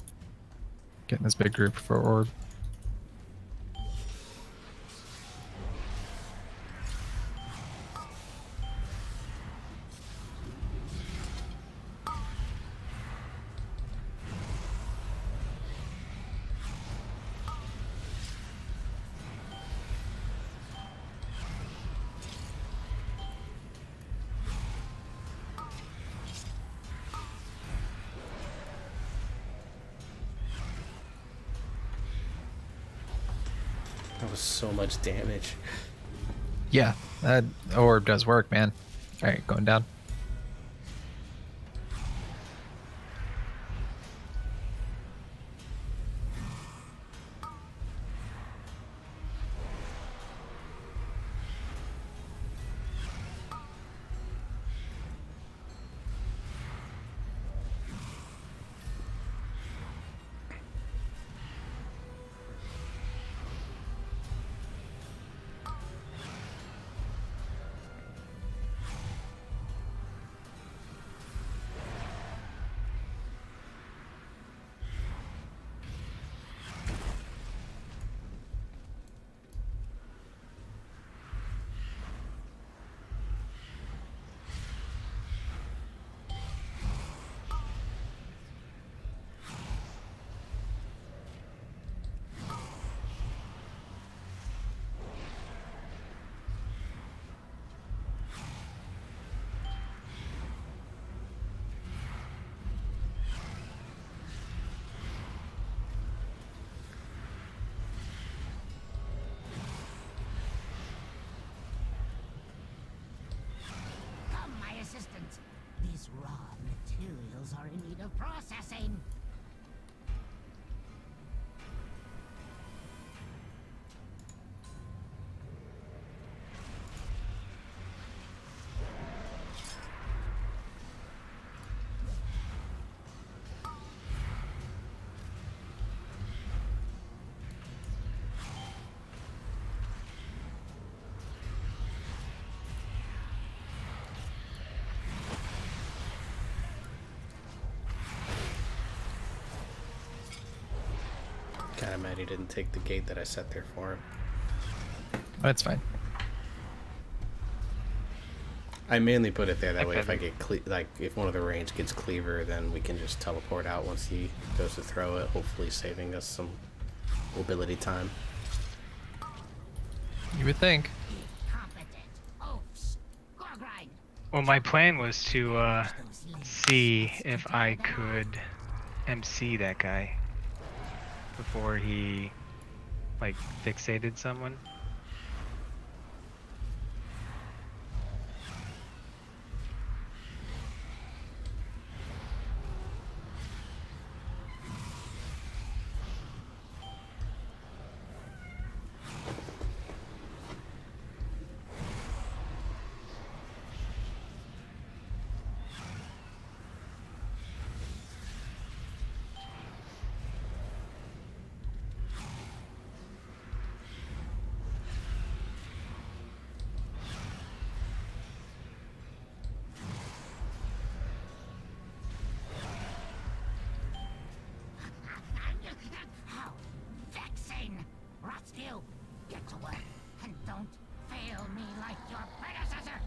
[SPEAKER 3] Getting this big group for orb.
[SPEAKER 2] That was so much damage.
[SPEAKER 3] Yeah, that orb does work, man. Alright, going down.
[SPEAKER 9] of processing.
[SPEAKER 2] Kinda mad he didn't take the gate that I set there for him.
[SPEAKER 3] That's fine.
[SPEAKER 2] I mainly put it there that way if I get like if one of the range gets cleaver, then we can just teleport out once he goes to throw it, hopefully saving us some mobility time.
[SPEAKER 3] You would think.
[SPEAKER 9] Competent oafs. Gorgrind.
[SPEAKER 1] Well, my plan was to see if I could MC that guy before he like fixated someone.
[SPEAKER 9] How vexing! Rotskew, get to work and don't fail me like your predecessor.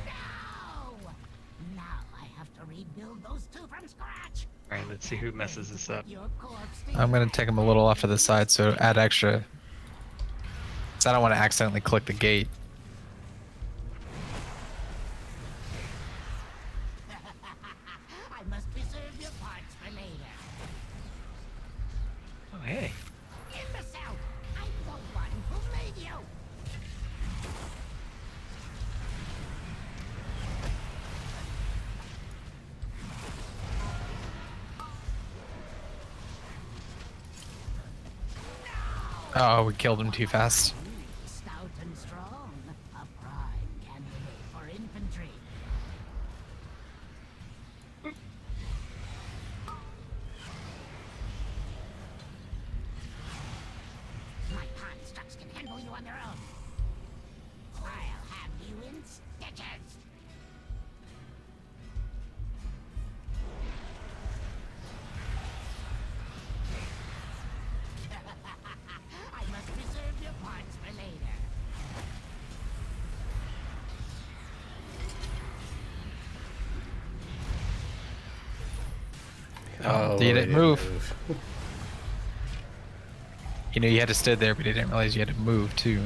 [SPEAKER 9] No! Now I have to rebuild those two from scratch.
[SPEAKER 1] All right, let's see who messes this up.
[SPEAKER 9] Your corpse
[SPEAKER 3] I'm gonna take him a little off to the side, so add extra. So I don't want to accidentally click the gate.
[SPEAKER 9] I must reserve your parts for later.
[SPEAKER 1] Oh, hey.
[SPEAKER 9] Imbecile! I'm the one who made you!
[SPEAKER 3] Oh, we killed him too fast.
[SPEAKER 9] Stout and strong, a prime candidate for infantry. My constructs can handle you on their own. I'll have you in stitches. I must reserve your parts for later.
[SPEAKER 3] Oh, you didn't move. You know, you had to stay there, but you didn't realize you had to move too.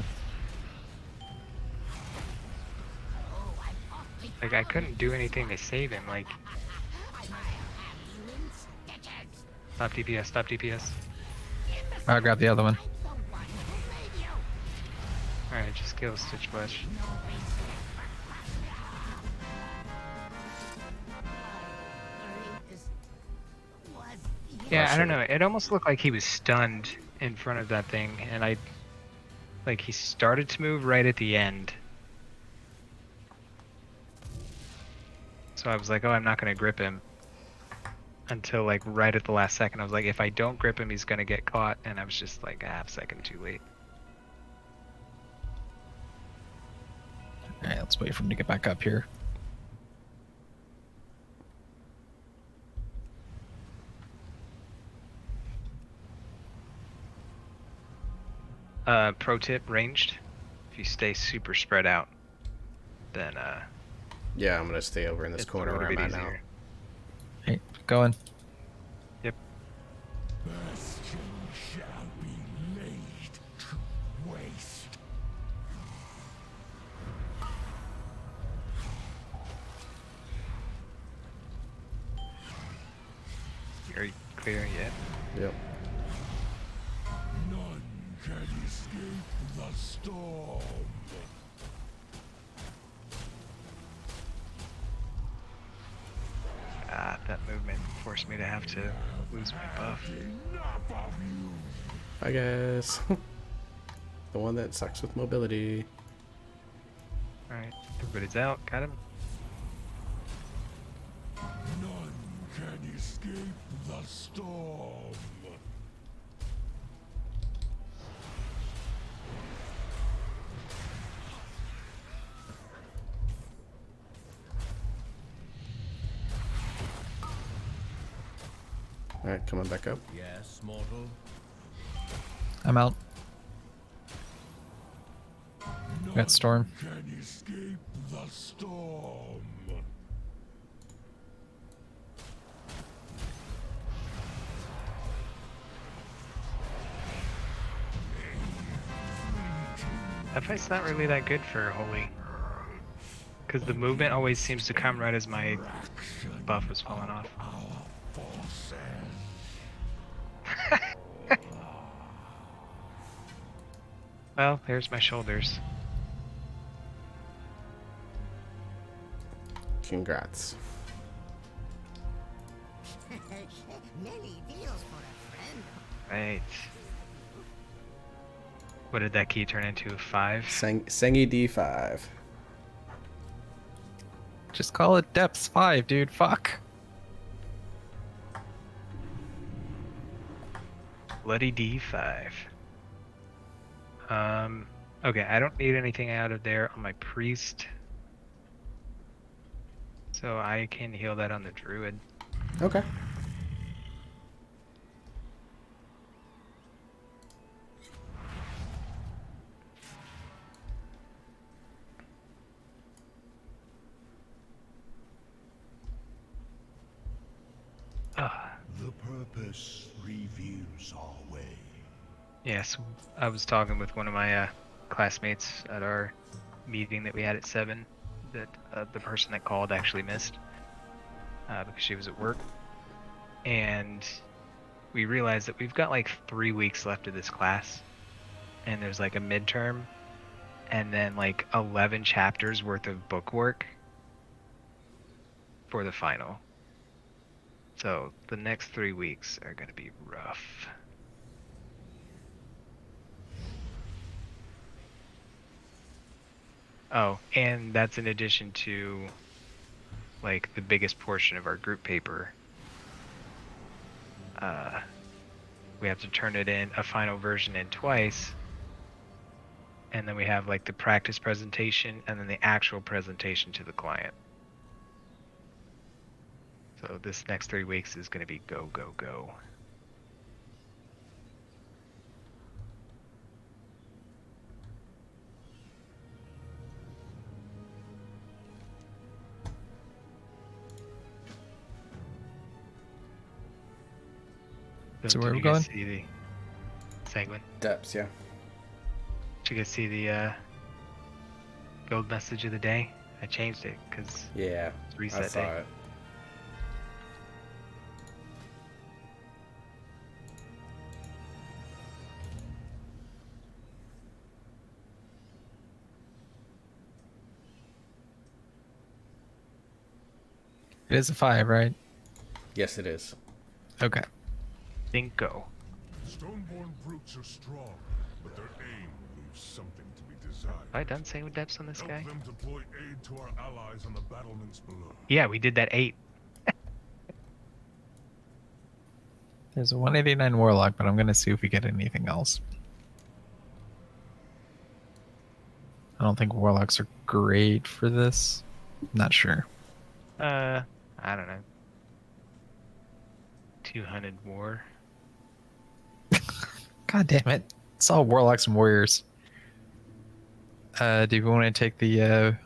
[SPEAKER 9] Oh, I'm awfully
[SPEAKER 1] Like I couldn't do anything to save him. Like
[SPEAKER 9] I must have you in stitches.
[SPEAKER 1] stop DPS, stop DPS.
[SPEAKER 3] I'll grab the other one.
[SPEAKER 9] I'm the one who made you.
[SPEAKER 1] All right, just kill Stitch Flesh.
[SPEAKER 9] No respect for was
[SPEAKER 1] Yeah, I don't
[SPEAKER 2] sure.
[SPEAKER 1] know. It almost looked like he was stunned in front of that thing, and like he started to move right at the end. So I was like, oh, I'm not gonna grip him until like right at the last second. I was like, if I don't grip him, he's gonna get caught, and I was just like a half second too late.
[SPEAKER 3] Alright, let's wait for him to get back up here.
[SPEAKER 1] Pro tip, ranged, if you stay super spread out, then
[SPEAKER 2] Yeah, I'm gonna stay over in this
[SPEAKER 1] it's a
[SPEAKER 2] corner
[SPEAKER 1] little
[SPEAKER 2] where I'm
[SPEAKER 1] bit
[SPEAKER 2] at now.
[SPEAKER 1] easier.
[SPEAKER 3] Hey, going.
[SPEAKER 1] Yep.
[SPEAKER 5] Bastion shall be laid to waste.
[SPEAKER 1] Are you clear yet?
[SPEAKER 2] Yep.
[SPEAKER 5] None can escape the storm.
[SPEAKER 1] Ah, that movement forced me to have to lose my buff.
[SPEAKER 5] Enough of you.
[SPEAKER 2] I guess. The one that sucks with mobility.
[SPEAKER 1] Alright, everybody's out. Got him.
[SPEAKER 5] None can escape the storm.
[SPEAKER 2] Alright, coming back up.
[SPEAKER 4] Yes, mortal.
[SPEAKER 3] I'm out.
[SPEAKER 5] None
[SPEAKER 3] Got Storm.
[SPEAKER 5] can escape the storm.
[SPEAKER 1] That fight's not really that good for Holy. Because the movement always seems to come right as my buff is falling off.
[SPEAKER 5] Our forces.
[SPEAKER 1] Well, there's my shoulders.
[SPEAKER 2] Congrats.
[SPEAKER 9] Many deals for a friend.
[SPEAKER 1] Right. What did that key turn into? 5?
[SPEAKER 2] Sengi D5.
[SPEAKER 3] Just call it Depths 5, dude. Fuck.
[SPEAKER 1] Bloody D5. Okay, I don't need anything out of there on my priest. So I can heal that on the druid.
[SPEAKER 2] Okay.
[SPEAKER 1] Ah,
[SPEAKER 4] The purpose reveals our way.
[SPEAKER 1] yes, I was talking with one of my classmates at our meeting that we had at 7 that the person that called actually missed because she was at work. And we realized that we've got like 3 weeks left of this class, and there's like a midterm and then like 11 chapters worth of book work for the final. So the next 3 weeks are going to be rough. Oh, and that's in addition to like the biggest portion of our group paper. We have to turn it in, a final version in twice. And then we have like the practice presentation and then the actual presentation to the client. So this next 3 weeks is going to be go, go, go.
[SPEAKER 3] So where are
[SPEAKER 1] did
[SPEAKER 3] we
[SPEAKER 1] you guys
[SPEAKER 3] going?
[SPEAKER 1] see the Sanguine?
[SPEAKER 2] Depths, yeah.
[SPEAKER 1] Did you guys see the gold message of the day? I changed it because
[SPEAKER 2] Yeah.
[SPEAKER 1] it's reset
[SPEAKER 2] I saw
[SPEAKER 1] day.
[SPEAKER 2] it.
[SPEAKER 3] It is a 5, right?
[SPEAKER 2] Yes, it is.
[SPEAKER 3] Okay.
[SPEAKER 1] Cinco.
[SPEAKER 5] Stoneborn brutes are strong, but their aim leaves something to be desired.
[SPEAKER 1] Have I done Sanguine Depths on this
[SPEAKER 5] Help
[SPEAKER 1] guy?
[SPEAKER 5] them deploy aid to our allies on the battlements below.
[SPEAKER 1] Yeah, we did that 8.
[SPEAKER 3] There's a 189 Warlock, but I'm going to see if we get anything else. I don't think Warlocks are great for this. Not sure.
[SPEAKER 1] I don't know. 200 war.
[SPEAKER 3] God damn it. It's all Warlocks and Warriors. Do we want to take the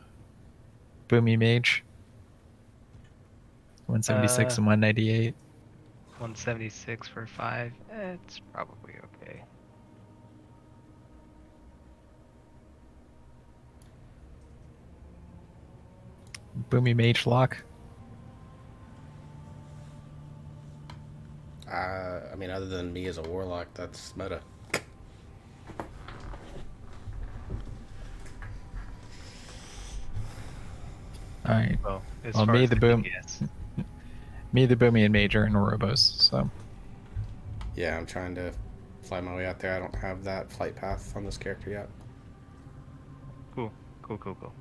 [SPEAKER 3] Boomy Mage. 176 and 198.
[SPEAKER 1] 176 for 5. It's probably okay.
[SPEAKER 3] Boomy Mage lock.
[SPEAKER 2] I mean, other than me as a warlock, that's meta.
[SPEAKER 3] All right.
[SPEAKER 1] Well, as
[SPEAKER 3] Well,
[SPEAKER 1] far
[SPEAKER 3] me
[SPEAKER 1] as
[SPEAKER 3] the
[SPEAKER 1] I
[SPEAKER 3] boom,
[SPEAKER 1] can guess.
[SPEAKER 3] me the Boomy and Mage are in Orobos. So
[SPEAKER 2] Yeah, I'm trying to fly my way out there. I don't have that flight path on this character yet.
[SPEAKER 1] Cool. Cool.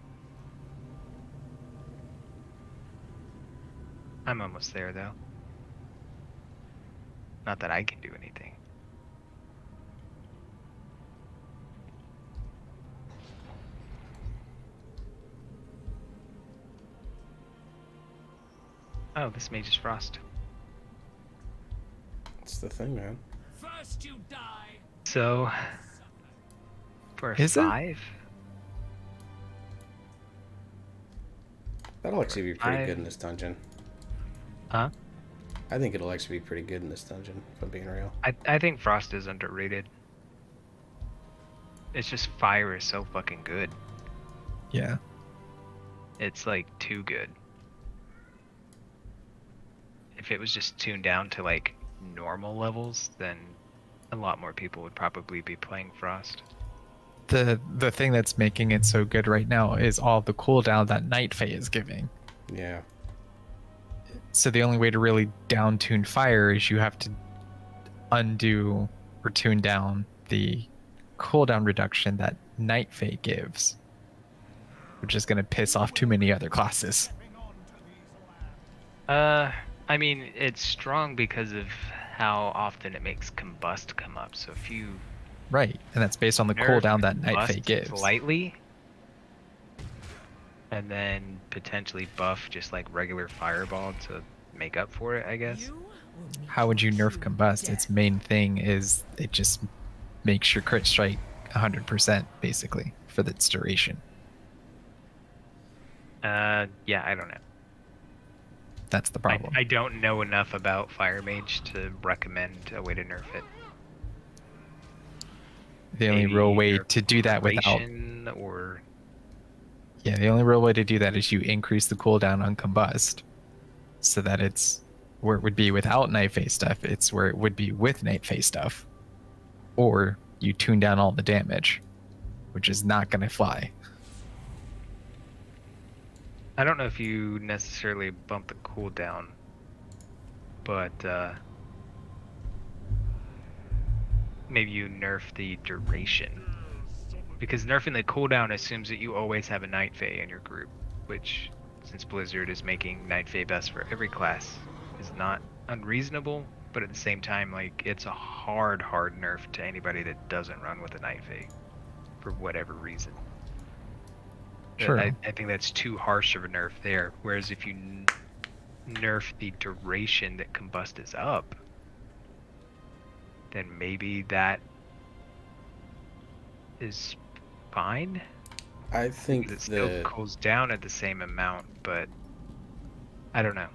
[SPEAKER 1] I'm almost there, though. Not that I can do anything. Oh, this mage is Frost.
[SPEAKER 2] It's the thing, man.
[SPEAKER 5] First you die.
[SPEAKER 1] So, for a
[SPEAKER 3] Is it?
[SPEAKER 1] 5?
[SPEAKER 2] That'll actually be pretty
[SPEAKER 1] Five.
[SPEAKER 2] good in this dungeon.
[SPEAKER 1] Huh?
[SPEAKER 2] I think it'll actually be pretty good in this dungeon, if I'm being real.
[SPEAKER 1] I think Frost is underrated. It's just fire is so fucking good.
[SPEAKER 3] yeah.
[SPEAKER 1] It's like too good. If it was just tuned down to like normal levels, then a lot more people would probably be playing Frost.
[SPEAKER 3] The thing that's making it so good right now is all the cooldown that Night Fae is giving.
[SPEAKER 2] Yeah.
[SPEAKER 3] So the only way to really down tune fire is you have to undo or tune down the cooldown reduction that Night Fae gives, which is going to piss off too many other classes.
[SPEAKER 1] I mean, it's strong because of how often it makes Combust come up. So if you
[SPEAKER 3] Right, and that's based on the
[SPEAKER 1] nerf
[SPEAKER 3] cooldown that Night Fae
[SPEAKER 1] Combust
[SPEAKER 3] gives.
[SPEAKER 1] slightly, and then potentially buff just like regular Fireball to make up for it, I guess.
[SPEAKER 3] How would you nerf Combust? Its main thing is it just makes your crit strike 100% basically for its duration.
[SPEAKER 1] Yeah, I don't know.
[SPEAKER 3] That's the problem.
[SPEAKER 1] I don't know enough about Fire Mage to recommend a way to nerf it.
[SPEAKER 3] The only
[SPEAKER 1] Maybe
[SPEAKER 3] real way
[SPEAKER 1] nerf
[SPEAKER 3] to do that without
[SPEAKER 1] duration or
[SPEAKER 3] the only real way to do that is you increase the cooldown on Combust so that it's where it would be without Night Fae stuff, it's where it would be with Night Fae stuff. Or you tune down all the damage, which is not going to fly.
[SPEAKER 1] I don't know if you necessarily bump the cooldown, but maybe you nerf the duration. Because nerfing the cooldown assumes that you always have a Night Fae in your group, which, since Blizzard is making Night Fae best for every class, is not unreasonable, but at the same time, like, it's a hard nerf to anybody that doesn't run with a Night Fae, for whatever reason.
[SPEAKER 3] True.
[SPEAKER 1] I think that's too harsh of a nerf there. Whereas if you nerf the duration that Combust is up, then maybe that is fine.
[SPEAKER 2] I think
[SPEAKER 1] It still cools down at the same amount, but I don't know.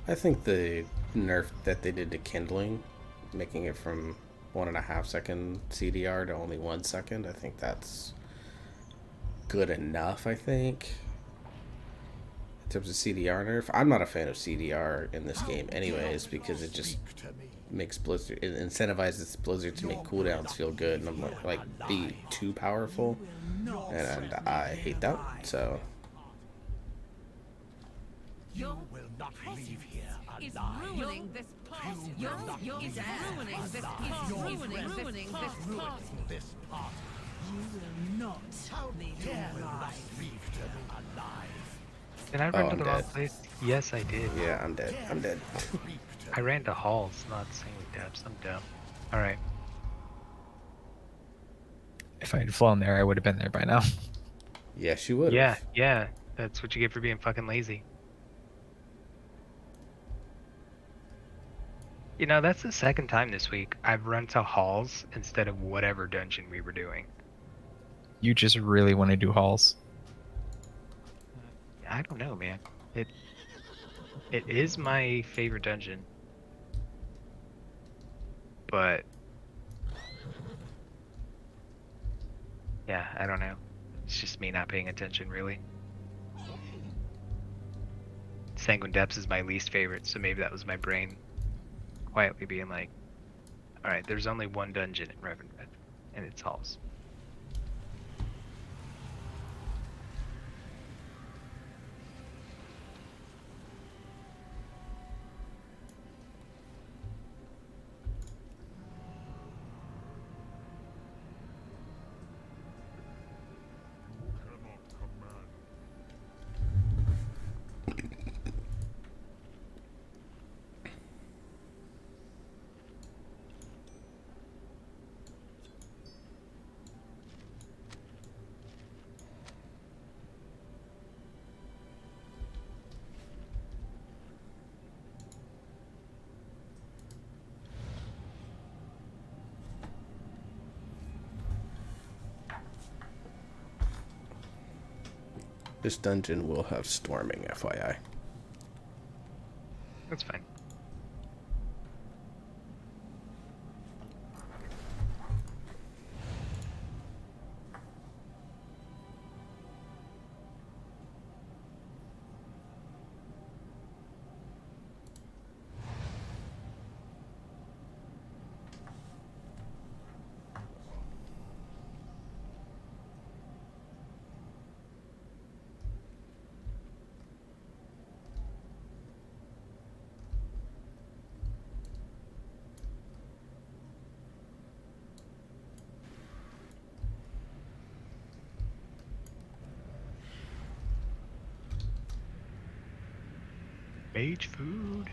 [SPEAKER 2] I think the nerf that they did to Kindling, making it from 1.5 second CDR to only 1 second, I think that's good enough, I think. In terms of CDR nerf, I'm not a fan of CDR in this game anyways, because it just makes Blizzard, it incentivizes Blizzard to make cooldowns feel good, and I'm like be too powerful, and I hate that, so.
[SPEAKER 5] You will not leave here
[SPEAKER 8] Is
[SPEAKER 5] alive.
[SPEAKER 8] ruining this party. You're ruining this. Is ruining this party.
[SPEAKER 5] This party.
[SPEAKER 9] You will not leave
[SPEAKER 5] You
[SPEAKER 9] here
[SPEAKER 5] will not
[SPEAKER 9] alive.
[SPEAKER 5] leave here alive.
[SPEAKER 1] Did I
[SPEAKER 2] Oh,
[SPEAKER 1] run to
[SPEAKER 2] I'm
[SPEAKER 1] the wrong
[SPEAKER 2] dead.
[SPEAKER 1] place? Yes, I did.
[SPEAKER 2] Yeah, I'm dead. I'm dead.
[SPEAKER 1] I ran to halls, not singly depths. I'm dumb. Alright.
[SPEAKER 3] If I had flown there, I would have been there by now.
[SPEAKER 2] Yes, you would.
[SPEAKER 1] Yeah. That's what you get for being fucking lazy. You know, that's the second time this week I've run to halls instead of whatever dungeon we were doing.
[SPEAKER 3] You just really want to do halls.
[SPEAKER 1] I don't know, man. It is my favorite dungeon, but yeah, I don't know. It's just me not paying attention, really. Sanguine Depths is my least favorite, so maybe that was my brain quietly being like, all right, there's only one dungeon in Reverend Red, and it's Halls.
[SPEAKER 5] Cannot command.
[SPEAKER 2] This dungeon will have storming, FYI.
[SPEAKER 1] That's fine. Mage food.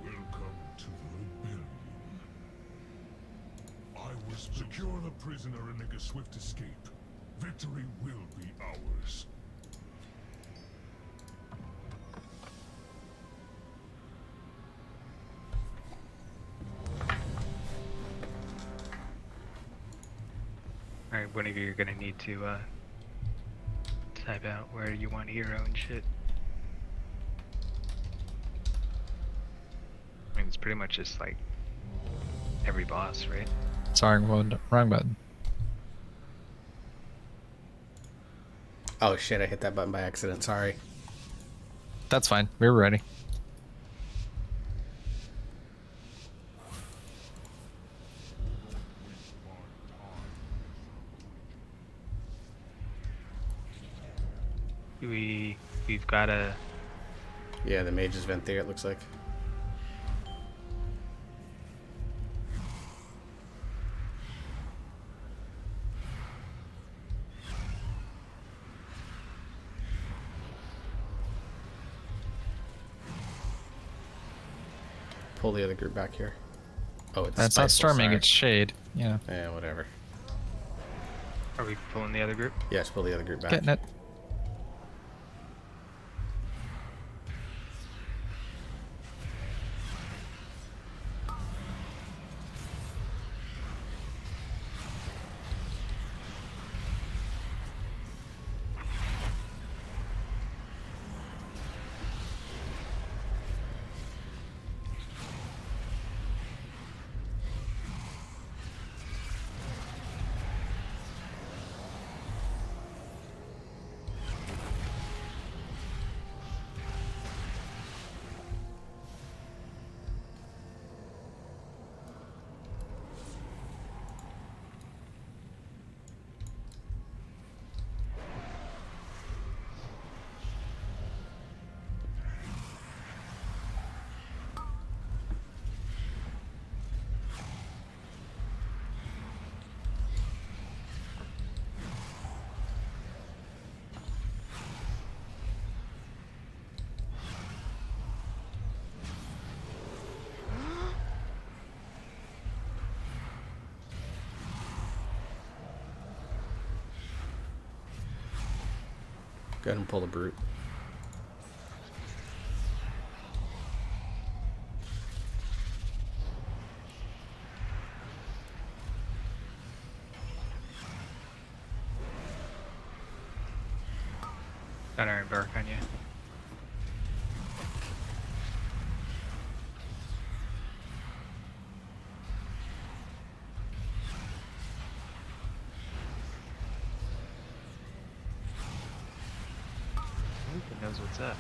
[SPEAKER 5] Welcome to the rebellion. I will secure the prisoner and make a swift escape. Victory will be ours.
[SPEAKER 1] Alright, one of you are gonna need to type out where you want hero and shit. I mean, it's pretty much just like every boss, right?
[SPEAKER 3] Sorry, wrong button.
[SPEAKER 2] Oh shit, I hit that button by accident, sorry.
[SPEAKER 3] That's fine. We were ready.
[SPEAKER 1] We've got a
[SPEAKER 2] Yeah, the mage's vent there, it looks like. Pull the other group back here. Oh, it's
[SPEAKER 3] That's not
[SPEAKER 2] Spiteful,
[SPEAKER 3] storming,
[SPEAKER 2] sorry.
[SPEAKER 3] it's shade. Yeah.
[SPEAKER 2] Yeah, whatever.
[SPEAKER 1] Are we pulling the other group?
[SPEAKER 2] Yes, pull the other group back.
[SPEAKER 3] Getting it.
[SPEAKER 2] Go ahead and pull the brute.
[SPEAKER 1] Got iron bark on you. Who knows what's up?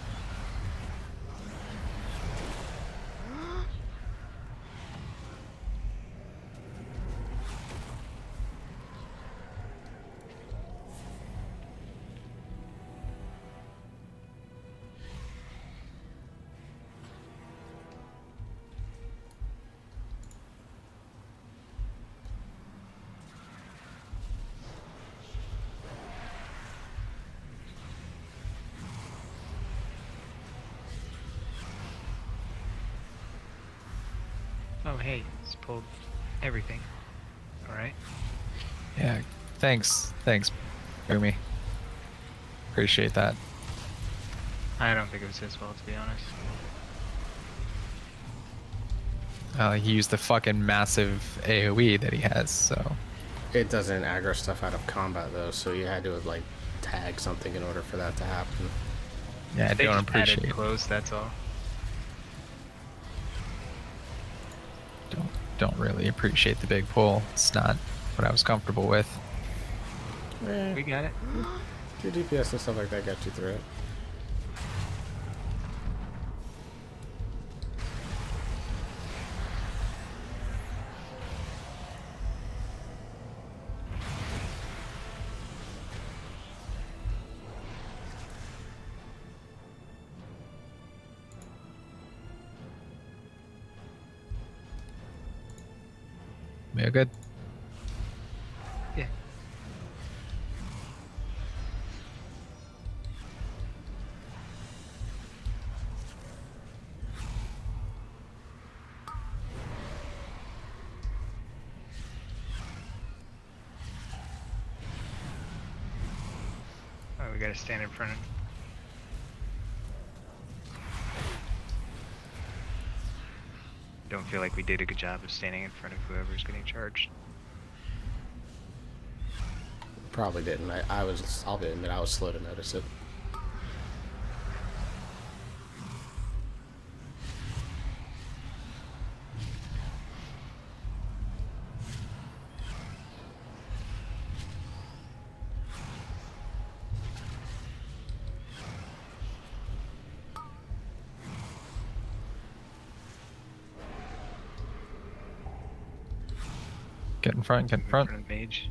[SPEAKER 1] Oh hey, it's pulled everything. Alright.
[SPEAKER 3] Yeah, thanks, Gumi. Appreciate that.
[SPEAKER 1] I don't think it was his fault, to be honest.
[SPEAKER 3] He used the fucking massive AoE that he has, so.
[SPEAKER 2] It doesn't aggro stuff out of combat though, so you had to like tag something in order for that to happen.
[SPEAKER 3] Yeah, I
[SPEAKER 1] They
[SPEAKER 3] don't
[SPEAKER 1] just added
[SPEAKER 3] appreciate.
[SPEAKER 1] close, that's all.
[SPEAKER 3] Don't really appreciate the big pull. It's not what I was comfortable with.
[SPEAKER 1] We got it.
[SPEAKER 2] 2 DPS and stuff like that got you through it.
[SPEAKER 3] You're good.
[SPEAKER 1] Yeah. Oh, we gotta stand in front of. Don't feel like we did a good job of standing in front of whoever's getting charged.
[SPEAKER 2] Probably didn't. I'll admit I was slow to notice it.
[SPEAKER 3] Get in front, get in front.
[SPEAKER 1] of mage.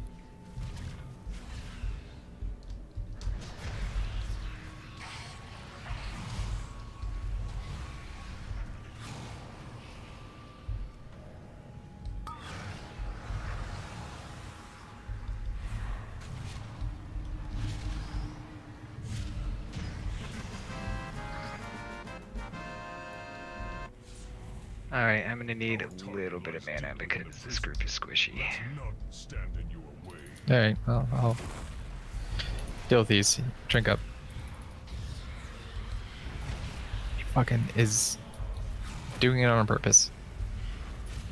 [SPEAKER 1] Alright, I'm gonna need a little bit of mana because this group is squishy.
[SPEAKER 5] Not stand in your way.
[SPEAKER 3] Alright, well, I'll deal with these. Drink up. He fucking is doing it on purpose.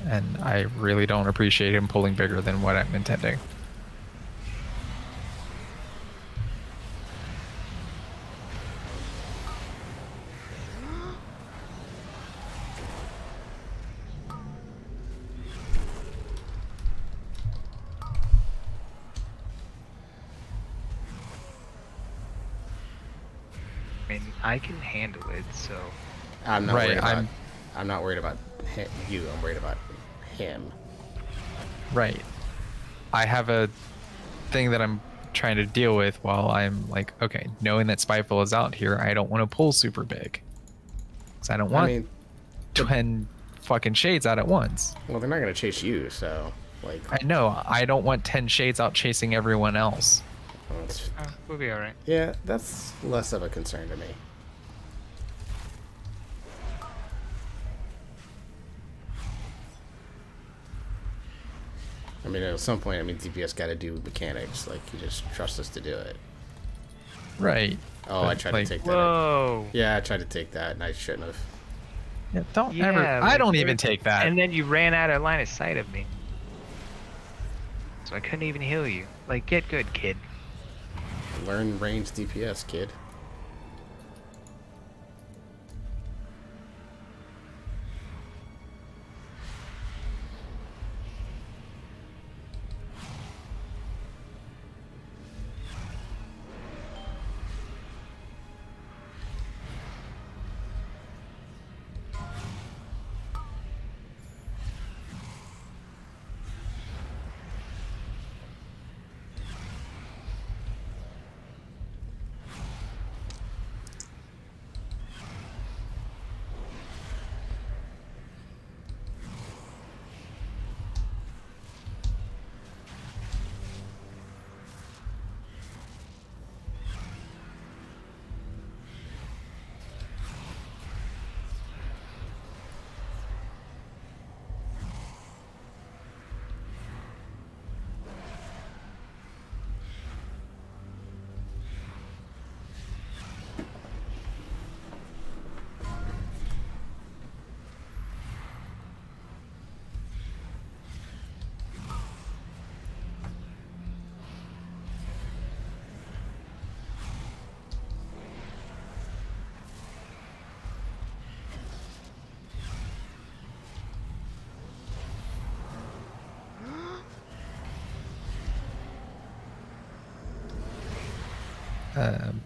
[SPEAKER 3] And I really don't appreciate him pulling bigger than what I'm intending.
[SPEAKER 1] I mean, I can handle it, so
[SPEAKER 2] I'm not
[SPEAKER 3] Right,
[SPEAKER 2] worried about. I'm not worried about you. I'm worried about him.
[SPEAKER 3] Right. I have a thing that I'm trying to deal with while I'm like, okay, knowing that Spiteful is out here, I don't want to pull super big. Because I don't want
[SPEAKER 2] I mean,
[SPEAKER 3] 10 fucking shades out at once.
[SPEAKER 2] well, they're not gonna chase you, so like.
[SPEAKER 3] I know, I don't want 10 shades out chasing everyone else.
[SPEAKER 2] Well, it's-
[SPEAKER 1] we'll be alright.
[SPEAKER 2] yeah, that's less of a concern to me. I mean, at some point, DPS got to do mechanics. Like, you just trust us to do it.
[SPEAKER 3] Right.
[SPEAKER 2] Oh,
[SPEAKER 3] But,
[SPEAKER 2] I tried
[SPEAKER 3] like,
[SPEAKER 2] to take that.
[SPEAKER 1] Whoa!
[SPEAKER 2] Yeah, I tried to take that, and I shouldn't have.
[SPEAKER 3] Yeah, don't
[SPEAKER 1] Yeah,
[SPEAKER 3] ever. I
[SPEAKER 1] like,
[SPEAKER 3] don't even take that.
[SPEAKER 1] And then you ran out of line of sight of me. So I couldn't even heal you. Like, get good, kid.
[SPEAKER 2] Learn range DPS, kid.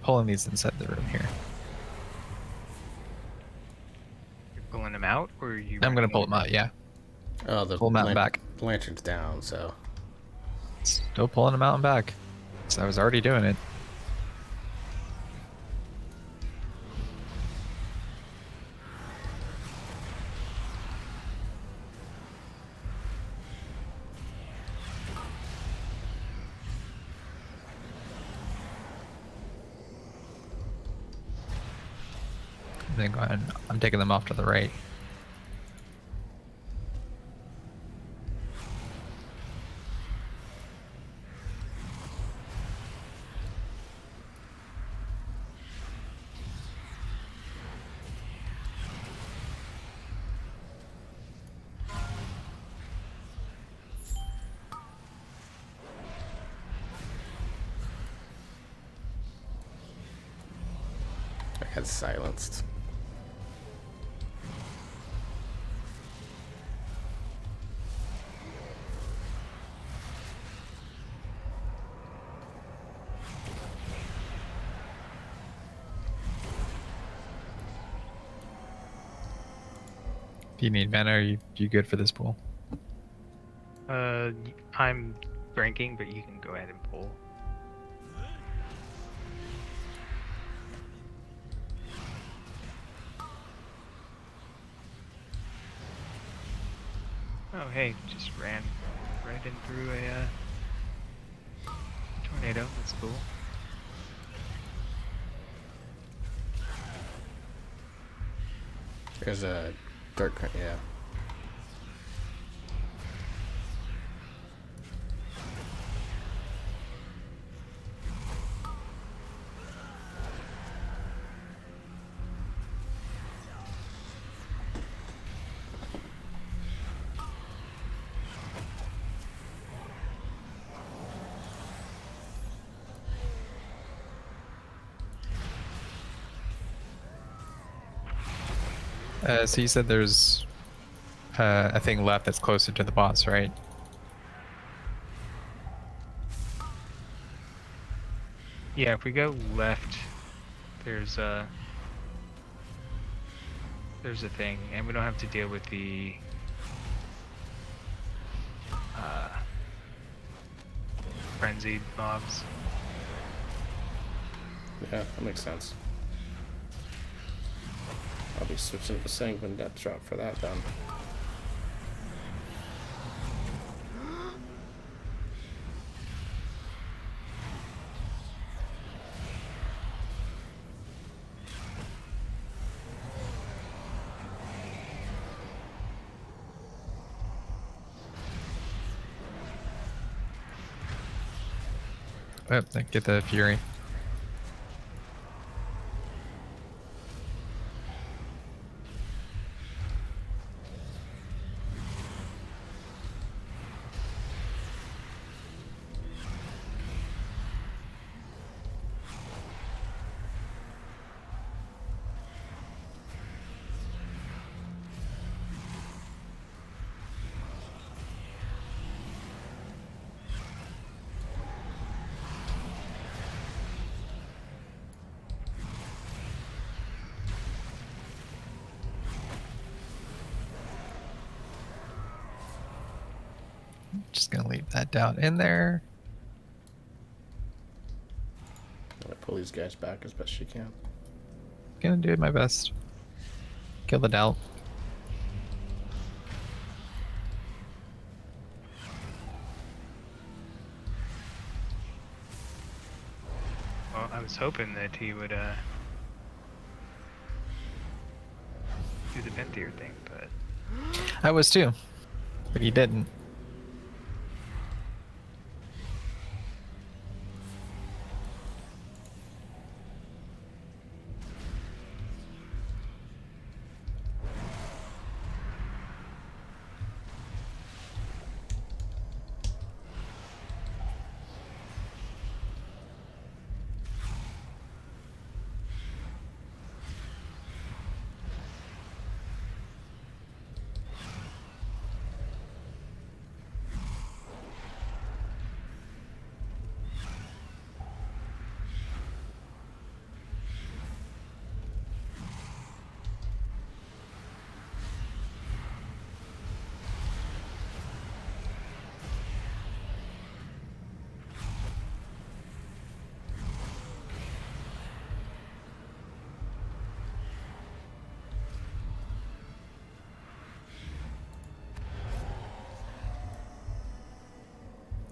[SPEAKER 3] Pulling these inside the room here.
[SPEAKER 1] You're pulling them out, or are you?
[SPEAKER 3] I'm gonna pull them out. Yeah,
[SPEAKER 2] Oh, the
[SPEAKER 3] pull them out and back.
[SPEAKER 2] lantern's down, so
[SPEAKER 3] Still pulling them out and back. So I was already doing it. Then go ahead. I'm taking them off to the right.
[SPEAKER 2] I had silenced.
[SPEAKER 3] Do you need mana? Are you good for this pool?
[SPEAKER 1] I'm drinking, but you can go ahead and pull. Oh, hey, just ran right in through a tornado. That's cool.
[SPEAKER 2] There's a dark, yeah.
[SPEAKER 3] So you said there's a thing left that's closer to the boss, right?
[SPEAKER 1] Yeah, if we go left, there's a thing, and we don't have to deal with the frenzied mobs.
[SPEAKER 2] Yeah, that makes sense. I'll be switching to Sanguine Depth Drop for that then.
[SPEAKER 3] Oh, get the Fury. Just gonna leave that down in there.
[SPEAKER 2] I'm gonna pull these guys back as best you can.
[SPEAKER 3] Gonna do my best. Kill the doubt.
[SPEAKER 1] Well, I was hoping that he would do the Venthyr thing, but
[SPEAKER 3] I was too, but he didn't.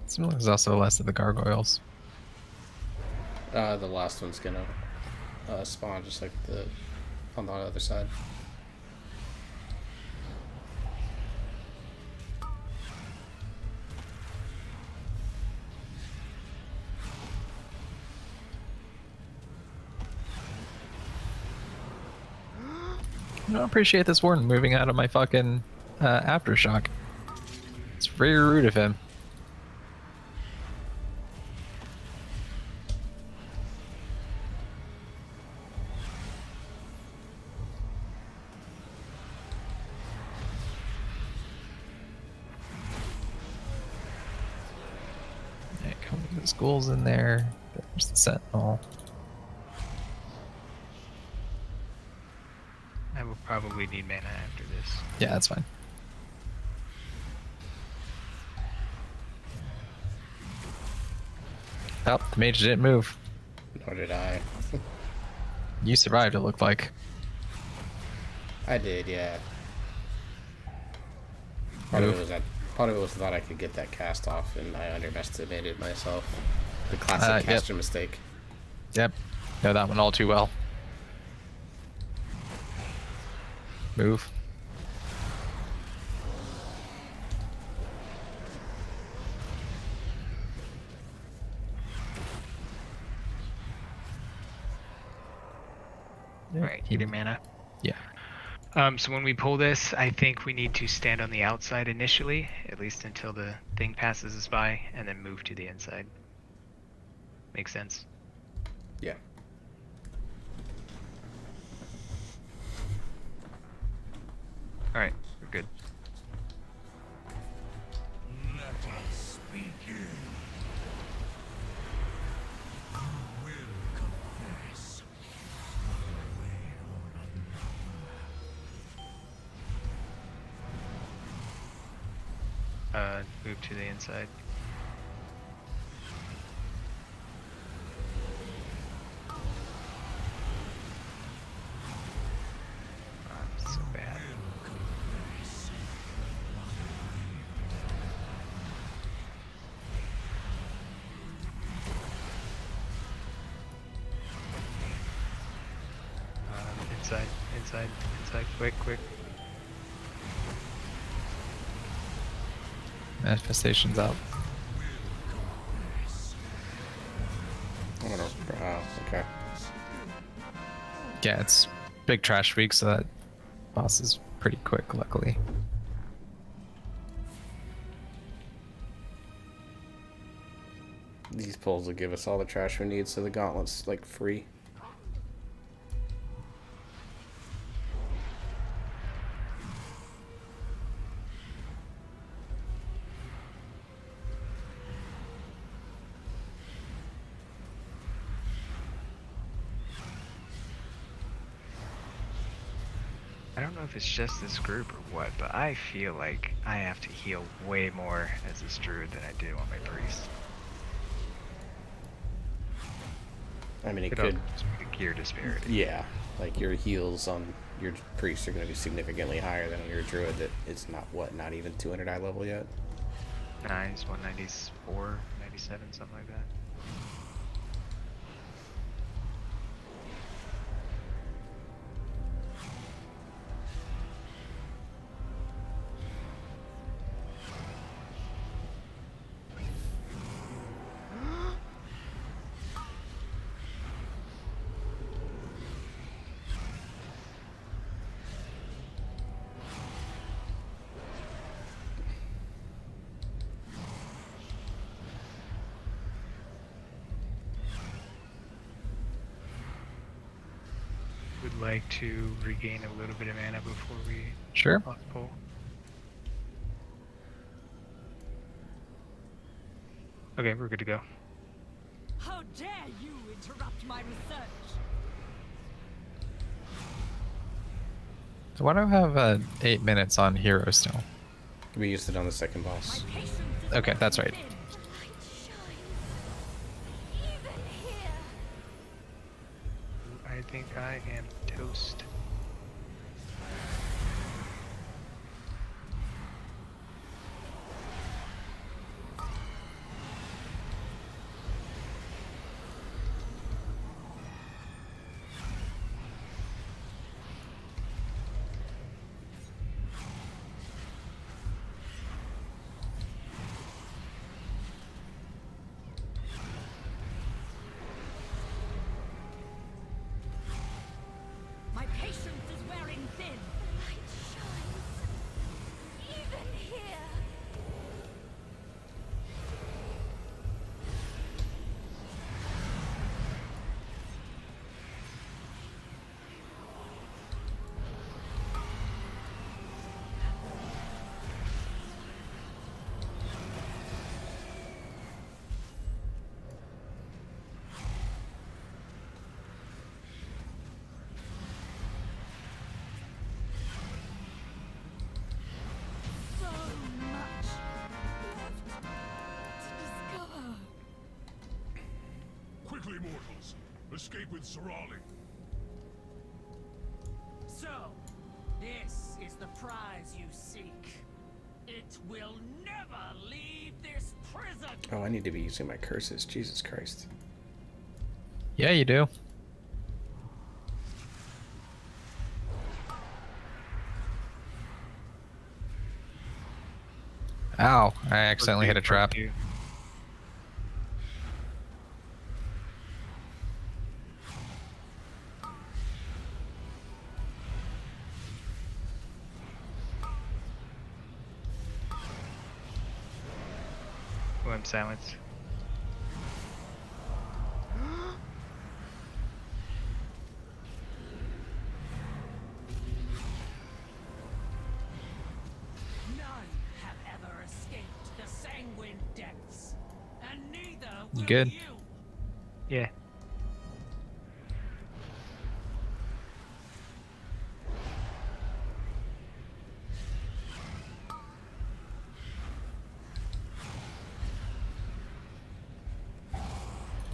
[SPEAKER 3] Seems like there's also less of the gargoyles.
[SPEAKER 2] The last one's gonna spawn just like on the other side.
[SPEAKER 3] I don't appreciate this warden moving out of my fucking aftershock. It's very rude of him. Yeah, come with the schools in there. There's the sentinel.
[SPEAKER 1] I will probably need mana after this.
[SPEAKER 3] Yeah, that's fine. Oh, the mage didn't move.
[SPEAKER 2] Nor did I.
[SPEAKER 3] You survived, it looked like.
[SPEAKER 2] I did, yeah. Part of it was thought I could get that cast off, and I underestimated myself. The classic caster mistake.
[SPEAKER 3] Yep. Know that one all too well. Move.
[SPEAKER 1] Alright, get your mana.
[SPEAKER 3] Yeah.
[SPEAKER 1] So when we pull this, I think we need to stand on the outside initially, at least until the thing passes us by, and then move to the inside. Makes sense?
[SPEAKER 2] Yeah.
[SPEAKER 1] Alright, we're good.
[SPEAKER 5] Let us begin. Who will confess one way or
[SPEAKER 1] Move to the inside. So bad. Inside, quick.
[SPEAKER 3] Manifestation's up.
[SPEAKER 2] Oh, okay.
[SPEAKER 3] Yeah, it's big trash week, so that boss is pretty quick, luckily.
[SPEAKER 2] These pulls will give us all the trash we need, so the gauntlet's like free.
[SPEAKER 1] I don't know if it's just this group or what, but I feel like I have to heal way more as this druid than I do on my priest.
[SPEAKER 2] I mean, it
[SPEAKER 1] Could
[SPEAKER 2] could.
[SPEAKER 1] also be the gear disparity.
[SPEAKER 2] Yeah, like your heals on your priest are going to be significantly higher than on your druid that it's not even 200 eye level yet.
[SPEAKER 1] Nice, 194, 97, something like that. Would like to regain a little bit of mana before we
[SPEAKER 3] Sure.
[SPEAKER 1] pull. Okay, we're good to go.
[SPEAKER 8] How dare you interrupt my research?
[SPEAKER 3] So why do I have 8 minutes on hero still?
[SPEAKER 2] We used it on the second boss.
[SPEAKER 8] My patience is
[SPEAKER 3] Okay, that's right.
[SPEAKER 8] limited.
[SPEAKER 1] I think I am toast.
[SPEAKER 8] wearing thin.
[SPEAKER 7] Light shines. Even here. So much left to discover.
[SPEAKER 5] Quickly, mortals! Escape with Sorali.
[SPEAKER 8] So, this is the prize you seek. It will never leave this prison.
[SPEAKER 2] Oh, I need to be using my curses. Jesus Christ.
[SPEAKER 3] Yeah, you do. Ow, I accidentally hit a trap.
[SPEAKER 1] Oh, I'm silenced.
[SPEAKER 8] None have ever escaped the sanguine depths, and neither
[SPEAKER 3] You
[SPEAKER 8] will
[SPEAKER 3] good?
[SPEAKER 8] you.
[SPEAKER 1] Yeah.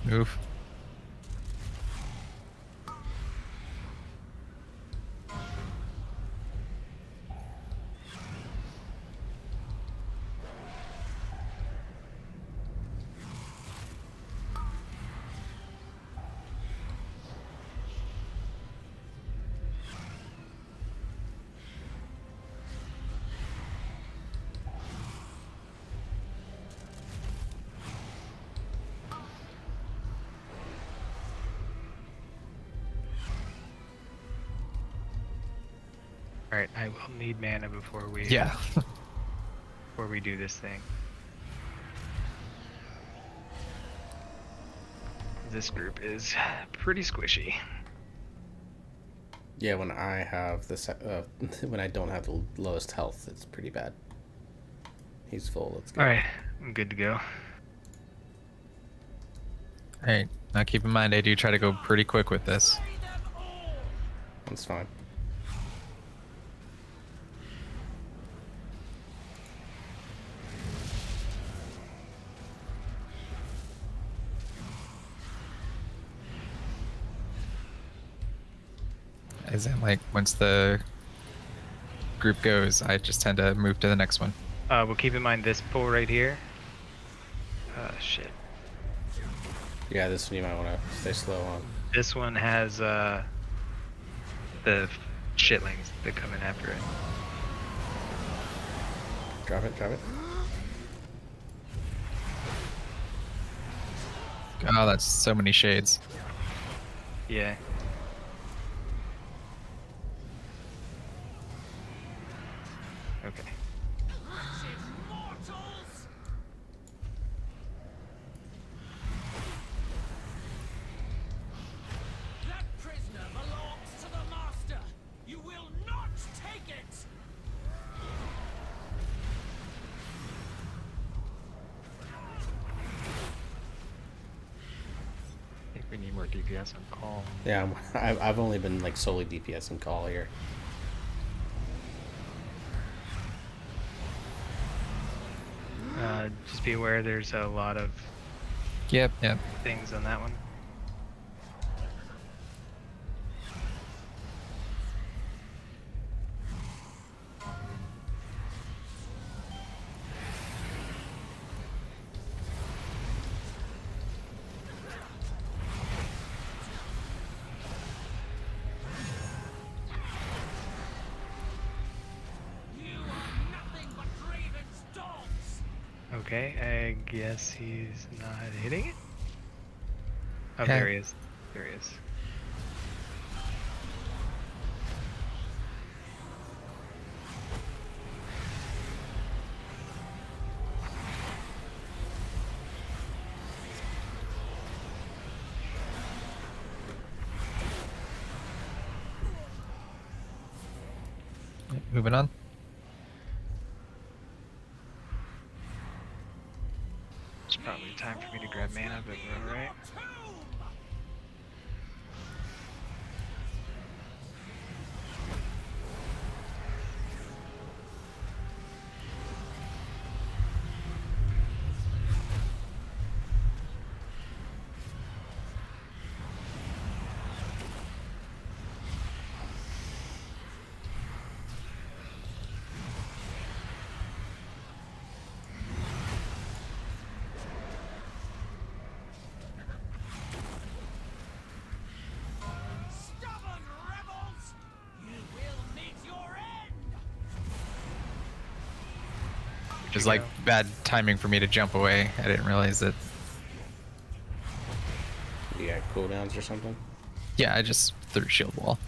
[SPEAKER 3] Move.
[SPEAKER 1] Alright, I will need mana before we
[SPEAKER 3] Yeah.
[SPEAKER 1] before we do this thing. This group is pretty squishy.
[SPEAKER 2] Yeah, when I have this, when I don't have the lowest health, it's pretty bad. He's full. Let's go.
[SPEAKER 1] Alright, I'm good to go.
[SPEAKER 3] Alright, now keep in mind I do try to go pretty quick with this.
[SPEAKER 2] That's fine.
[SPEAKER 3] As in, like, once the group goes, I just tend to move to the next one.
[SPEAKER 1] We'll keep in mind this pull right here. Shit.
[SPEAKER 2] Yeah, this one you might want to stay slow on.
[SPEAKER 1] This one has the shitlings that come in after it.
[SPEAKER 2] Drop it, drop it.
[SPEAKER 3] Oh, that's so many shades.
[SPEAKER 1] Yeah. Okay.
[SPEAKER 8] Mortals! That prisoner belongs to the master. You will not take it.
[SPEAKER 1] I think we need more DPS on call.
[SPEAKER 2] Yeah, I've only been like solely DPS and call here.
[SPEAKER 1] Just be aware there's a lot of
[SPEAKER 3] Yep, yep.
[SPEAKER 1] things on that one.
[SPEAKER 8] You are nothing but Raven's dogs.
[SPEAKER 1] Okay, I guess he's not hitting it. Oh,
[SPEAKER 3] Okay.
[SPEAKER 1] there he is. There he is.
[SPEAKER 3] moving on.
[SPEAKER 1] It's probably time for me to grab mana, but we're alright.
[SPEAKER 8] Stubborn rebels! You will meet your end!
[SPEAKER 3] It was like bad timing for me to jump away. I didn't realize it.
[SPEAKER 2] You got cooldowns or something?
[SPEAKER 3] Yeah, I just threw shield wall.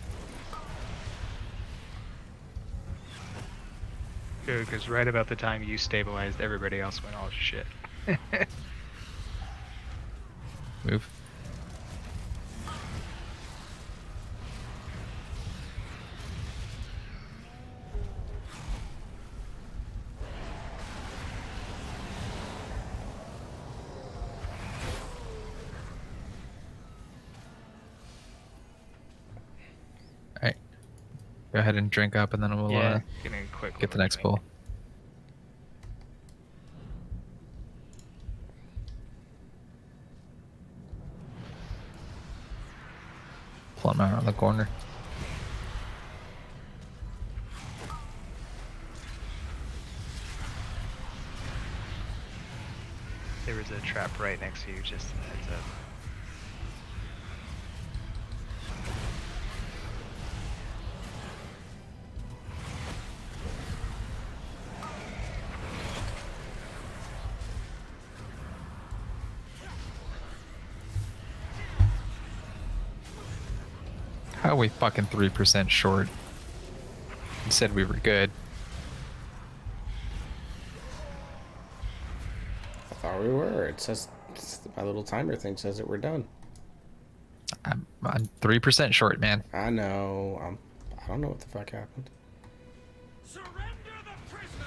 [SPEAKER 1] Good, because right about the time you stabilized, everybody else went all shit.
[SPEAKER 3] Move. Alright. Go ahead and drink up and then we'll
[SPEAKER 1] Yeah, getting a quick
[SPEAKER 3] get the
[SPEAKER 1] little
[SPEAKER 3] next
[SPEAKER 1] drink.
[SPEAKER 3] pull. Pull him out around the corner.
[SPEAKER 1] There was a trap right next to you, just a heads up.
[SPEAKER 3] How are we fucking 3% short? You said we were good.
[SPEAKER 2] I thought we were. It says my little timer thing says that we're done.
[SPEAKER 3] I'm 3% short, man.
[SPEAKER 2] I know. I don't know what the fuck happened.
[SPEAKER 8] Surrender the prisoner!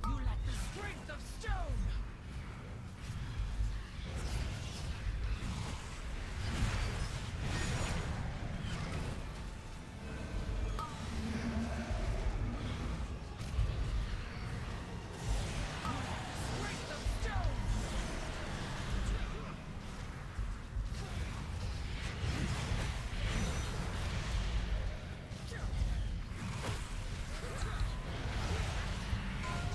[SPEAKER 8] You lack the strength of stone! Strength of stone!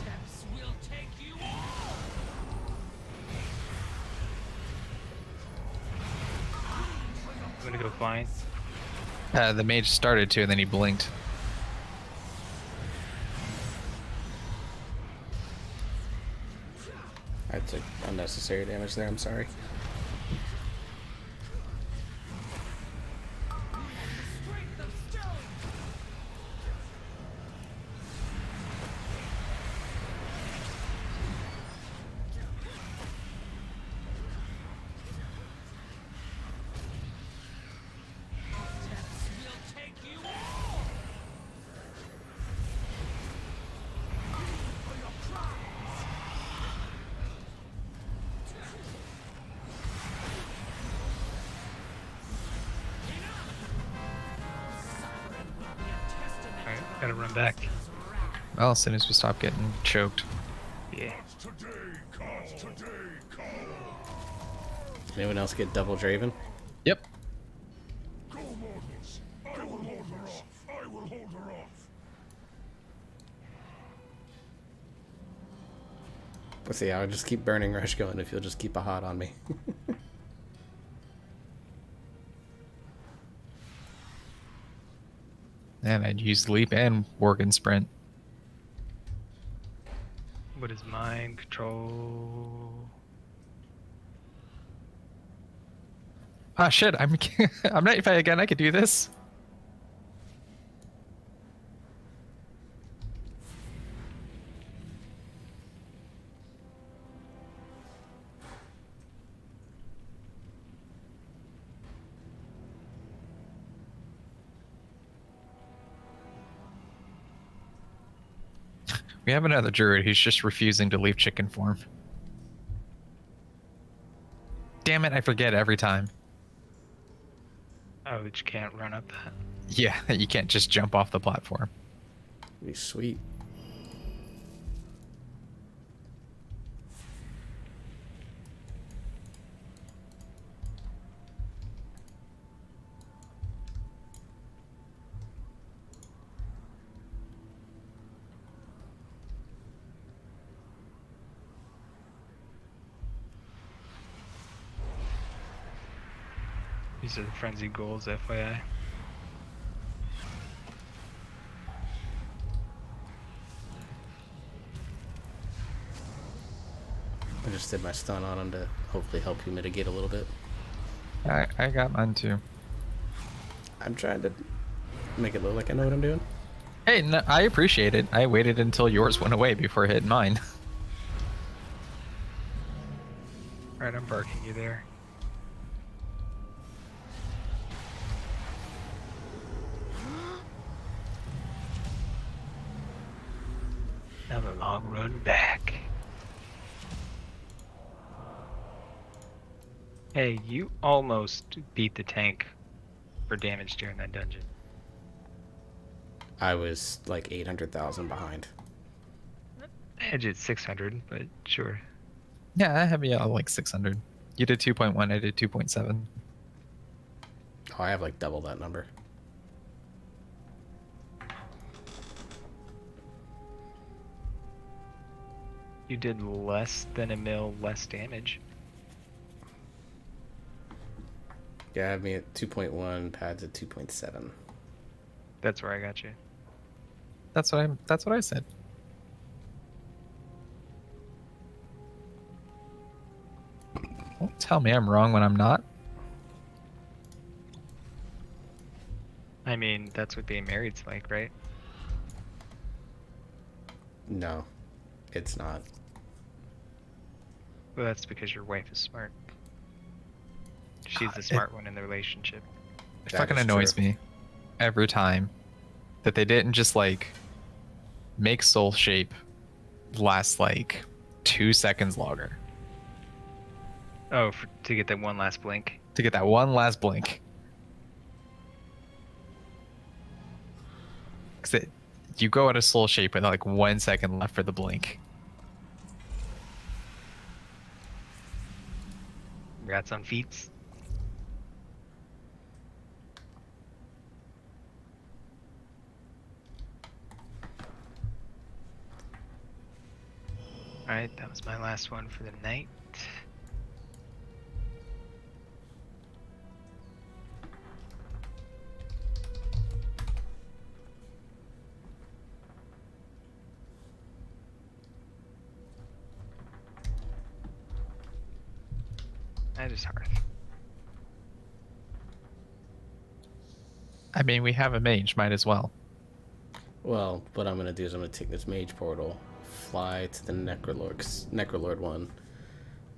[SPEAKER 8] Attempts will take you all!
[SPEAKER 1] I'm gonna go flying.
[SPEAKER 3] The mage started to and then he blinked.
[SPEAKER 2] I took unnecessary damage there. I'm sorry.
[SPEAKER 8] Strength of stone! Attempts will take you all! For your prize! Suffering will be a testament
[SPEAKER 1] Alright,
[SPEAKER 8] to
[SPEAKER 1] gotta
[SPEAKER 8] the
[SPEAKER 1] run back.
[SPEAKER 8] monster's wrath.
[SPEAKER 3] Well, as soon as we stop getting choked.
[SPEAKER 1] Yeah.
[SPEAKER 5] Today, Carl. Today, Carl.
[SPEAKER 2] Anyone else get double Draven?
[SPEAKER 3] Yep.
[SPEAKER 5] Go, mortals. I will hold her off. I will hold her off.
[SPEAKER 2] Let's see. I'll just keep burning rush going if you'll just keep a hot on me.
[SPEAKER 3] And I'd use leap and work and sprint.
[SPEAKER 1] What is mine? Control.
[SPEAKER 3] Ah, shit, I'm I'm not if I again I could do this. We have another druid who's just refusing to leave chicken form. Damn it, I forget every time.
[SPEAKER 1] Oh, that you can't run up that.
[SPEAKER 3] Yeah, you can't just jump off the platform.
[SPEAKER 2] Be sweet.
[SPEAKER 1] These are the frenzied goals, FYI.
[SPEAKER 2] I just did my stun on him to hopefully help you mitigate a little bit.
[SPEAKER 3] I got mine too.
[SPEAKER 2] I'm trying to make it look like I know what I'm doing.
[SPEAKER 3] Hey, no, I appreciate it. I waited until yours went away before hitting mine.
[SPEAKER 1] Right, I'm barking you there. Now the long run back. Hey, you almost beat the tank for damage during that dungeon.
[SPEAKER 2] I was like 800,000 behind.
[SPEAKER 1] Edge at 600, but sure.
[SPEAKER 3] Yeah, I have you at like 600. You did 2.1, I did 2.7.
[SPEAKER 2] Oh, I have like double that number.
[SPEAKER 1] You did less than a mil less damage.
[SPEAKER 2] Yeah, I have me at 2.1, pads at 2.7.
[SPEAKER 1] That's where I got you.
[SPEAKER 3] That's what I said. Don't tell me I'm wrong when I'm not.
[SPEAKER 1] I mean, that's what being married's like, right?
[SPEAKER 2] No, it's not.
[SPEAKER 1] Well, that's because your wife is smart. She's the smart one in the relationship.
[SPEAKER 3] It
[SPEAKER 2] That
[SPEAKER 3] fucking
[SPEAKER 2] is
[SPEAKER 3] annoys
[SPEAKER 2] true.
[SPEAKER 3] me every time that they didn't just like make soul shape last like 2 seconds longer
[SPEAKER 1] Oh, to get that one last blink.
[SPEAKER 3] to get that one last blink. Because you go out of soul shape with like 1 second left for the blink.
[SPEAKER 1] Congrats on feats. Alright, that was my last one for the night. That is Hearth.
[SPEAKER 3] I mean, we have a mage, might as well.
[SPEAKER 2] Well, what I'm gonna do is I'm gonna take this mage portal, fly to the Necrolord one,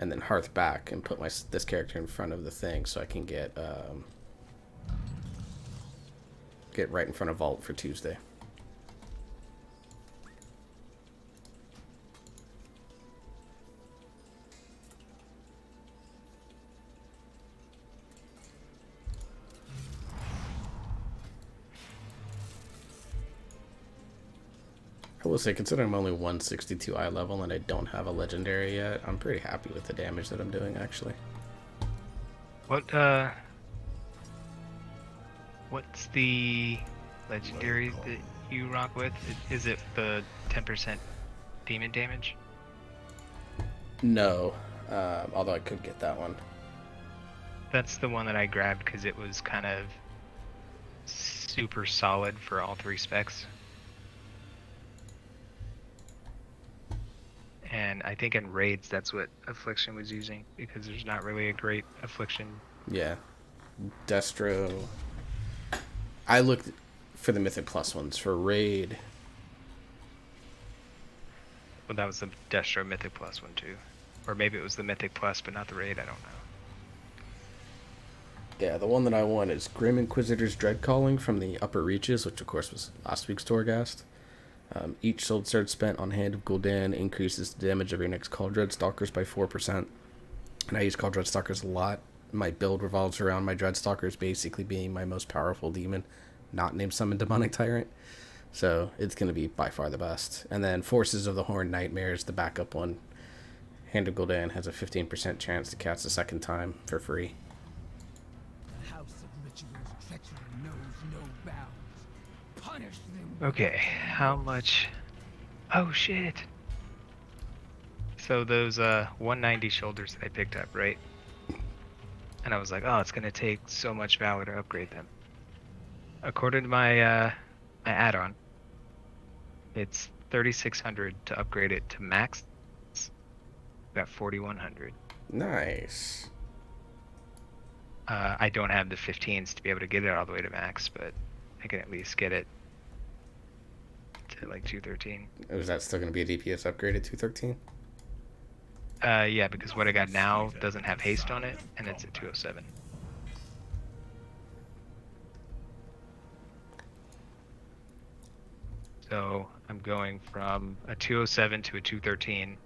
[SPEAKER 2] and then hearth back and put this character in front of the thing so I can get right in front of Vault for Tuesday. I will say, considering I'm only 162 eye level and I don't have a legendary yet, I'm pretty happy with the damage that I'm doing, actually.
[SPEAKER 1] What's the legendary that you rock with? Is it the 10% demon damage?
[SPEAKER 2] No, although I could get that one.
[SPEAKER 1] That's the one that I grabbed because it was kind of super solid for all three specs. And I think in raids that's what Affliction was using because there's not really a great Affliction.
[SPEAKER 2] Yeah. Destro. I looked for the Mythic Plus ones. For raid,
[SPEAKER 1] Well, that was the Destro Mythic Plus one too. Or maybe it was the Mythic Plus but not the raid, I don't know.
[SPEAKER 2] yeah, the one that I want is Grim Inquisitor's Dread Calling from the Upper Reaches, which of course was last week's Torghast. Each soul sword spent on Hand of Gul'dan increases the damage of your next Call Dreadstalkers by 4%. And I use Call Dreadstalkers a lot. My build revolves around my Dreadstalkers basically being my most powerful demon, not named Summon Demonic Tyrant. So it's going to be by far the best. And then Forces of the Horned Nightmare is the backup one. Hand of Gul'dan has a 15% chance to cast a second time for free.
[SPEAKER 8] The House of Ritual's treachery knows no bounds. Punish them.
[SPEAKER 1] Okay, how much? Oh shit. So those 190 shoulders that I picked up, right? And I was like, oh, it's gonna take so much valor to upgrade them. According to my my add-on, it's 3,600 to upgrade it to max. Got 4,100.
[SPEAKER 2] Nice.
[SPEAKER 1] I don't have the 15s to be able to get it all the way to max, but I can at least get it to like 213.
[SPEAKER 2] Is that still going to be a DPS upgrade at 213?
[SPEAKER 1] Yeah, because what I got now doesn't have haste on it, and it's at 207. So I'm going from a 207 to a 213,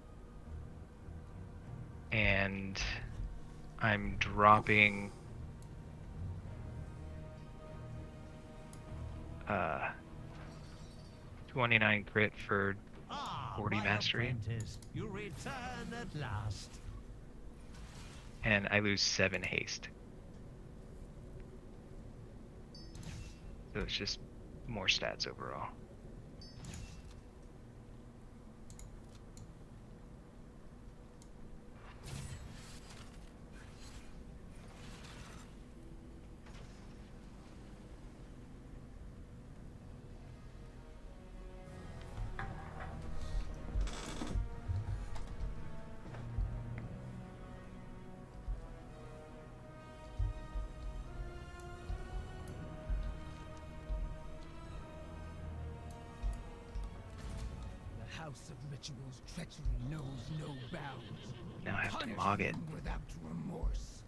[SPEAKER 1] and I'm dropping 29 crit for 40 mastery,
[SPEAKER 4] You return at last.
[SPEAKER 1] and I lose 7 haste. So it's just more stats overall.
[SPEAKER 8] The House of Ritual's treachery knows no bounds.
[SPEAKER 1] Now I have to
[SPEAKER 8] Punish
[SPEAKER 1] mog it.
[SPEAKER 8] them without remorse.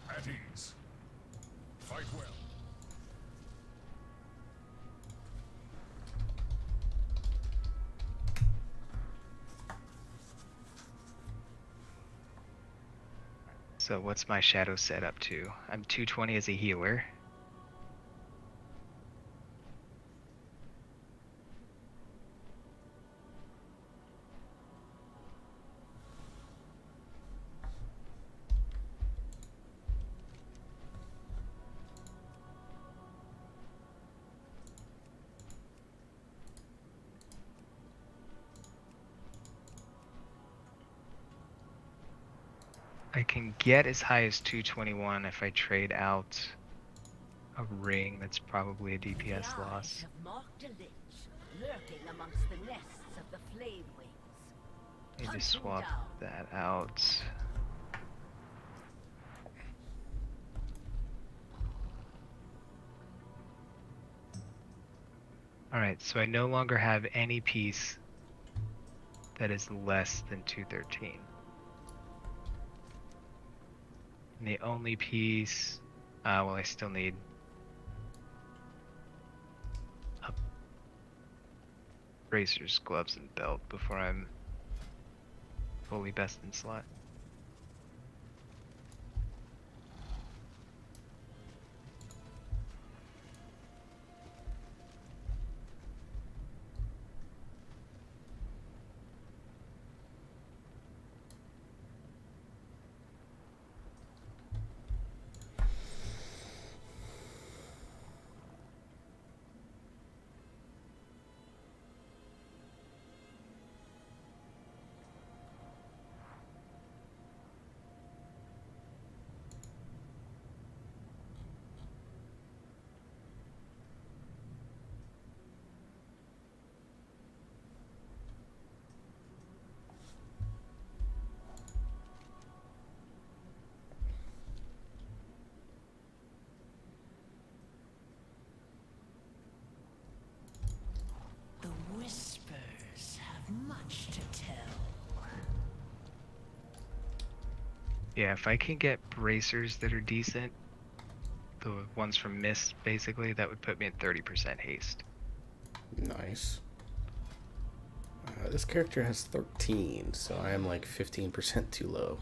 [SPEAKER 5] At ease. Fight well.
[SPEAKER 1] So what's my shadow set up to? I'm 220 as a healer. I can get as high as 221 if I trade out a ring. That's probably a DPS loss.
[SPEAKER 7] Have marked a lich, lurking amongst the nests of the flame wings.
[SPEAKER 1] Need to
[SPEAKER 7] Hunt
[SPEAKER 1] swap
[SPEAKER 7] him down.
[SPEAKER 1] that out. Alright, so I no longer have any piece that is less than 213. And the only piece, well, I still need a bracers, gloves, and belt before I'm fully best in slot. Yeah, if I can get bracers that are decent, the ones from Mist, basically, that would put me at 30% haste.
[SPEAKER 2] Nice. This character has 13, so I am like 15% too low.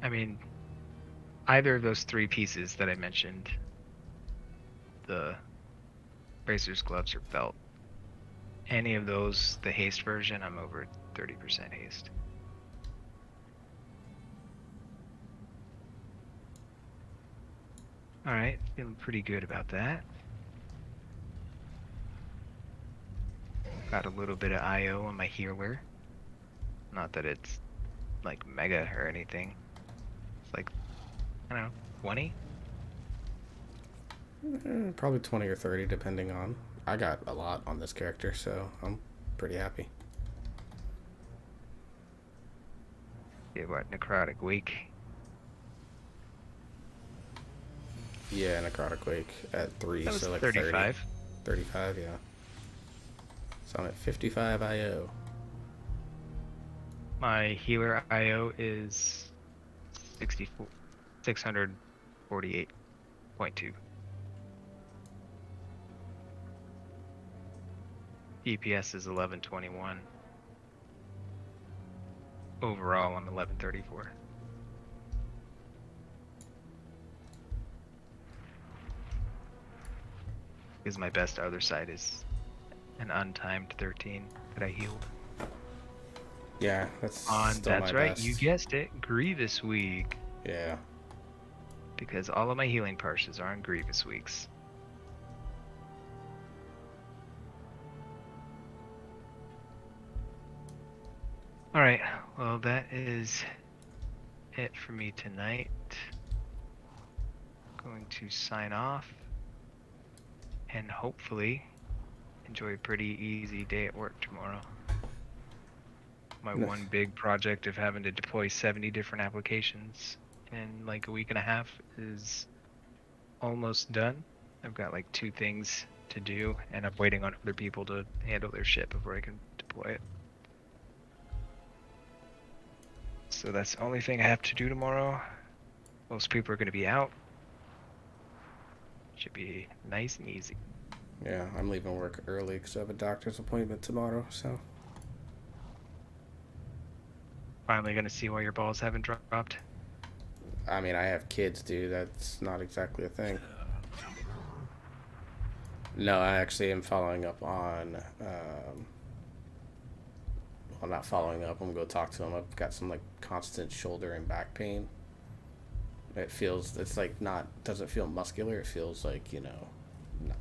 [SPEAKER 1] I mean, either of those three pieces that I mentioned, the bracers, gloves, or belt, any of those, the haste version, I'm over 30% haste. Alright, feeling pretty good about that. Got a little bit of IO on my healer. Not that it's like mega or anything. It's like, I don't know, 20?
[SPEAKER 2] Probably 20 or 30, depending on. I got a lot on this character, so I'm pretty happy.
[SPEAKER 1] Yeah, what, necrotic wake?
[SPEAKER 2] Yeah, Necrotic Wake at 3,
[SPEAKER 1] That was
[SPEAKER 2] so like
[SPEAKER 1] 35.
[SPEAKER 2] 30. 35, yeah. So I'm at 55 IO.
[SPEAKER 1] My healer IO is 64, 648.2. DPS is 1121. Overall, I'm 1134. Because my best other side is an untimed 13 that I healed.
[SPEAKER 2] Yeah, that's
[SPEAKER 1] On,
[SPEAKER 2] still
[SPEAKER 1] that's
[SPEAKER 2] my
[SPEAKER 1] right,
[SPEAKER 2] best.
[SPEAKER 1] you guessed it, Grievous Week.
[SPEAKER 2] Yeah.
[SPEAKER 1] Because all of my healing parses are on Grievous Weeks. Alright, well that is it for me tonight. Going to sign off. And hopefully enjoy a pretty easy day at work tomorrow. My
[SPEAKER 2] Nice.
[SPEAKER 1] one big project of having to deploy 70 different applications in like a week and a half is almost done. I've got like 2 things to do, and I'm waiting on other people to handle their shit before I can deploy it. So that's the only thing I have to do tomorrow. Most people are going to be out. Should be nice and easy.
[SPEAKER 2] Yeah, I'm leaving work early because I have a doctor's appointment tomorrow, so.
[SPEAKER 1] Finally going to see why your balls haven't dropped.
[SPEAKER 2] I mean, I have kids, dude. That's not exactly a thing. No, I actually am following up on, well, not following up. I'm going to go talk to him. I've got some, like, constant shoulder and back pain. It feels, it's like not, doesn't feel muscular. It feels like, you know, not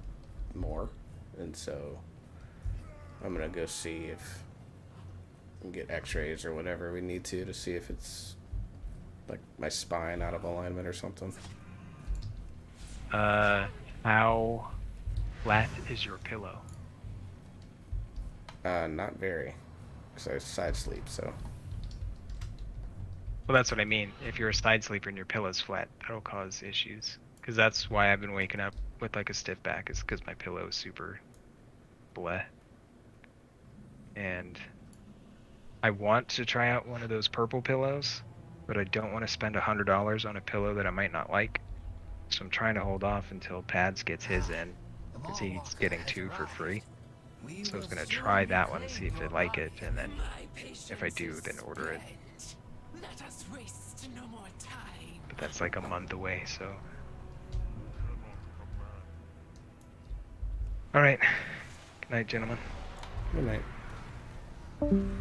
[SPEAKER 2] more. And so I'm going to go see if we can get x-rays or whatever we need to see if it's like my spine out of alignment or something.
[SPEAKER 1] How flat is your pillow?
[SPEAKER 2] Not very, because I side sleep, so.
[SPEAKER 1] Well, that's what I mean. If you're a side sleeper and your pillow's flat, that'll cause issues. Because that's why I've been waking up with like a stiff back, is because my pillow is super bleh. And I want to try out one of those purple pillows, but I don't want to spend $100 on a pillow that I might not like. So I'm trying to hold off until Pads gets his in, because he's getting 2 for free. So I was going to try that one, see if I like it, and then if I do, then order it.
[SPEAKER 8] Let us waste no more time.
[SPEAKER 1] But that's like a month away, so. Alright. Good night, gentlemen.
[SPEAKER 2] Good night.
[SPEAKER 8] When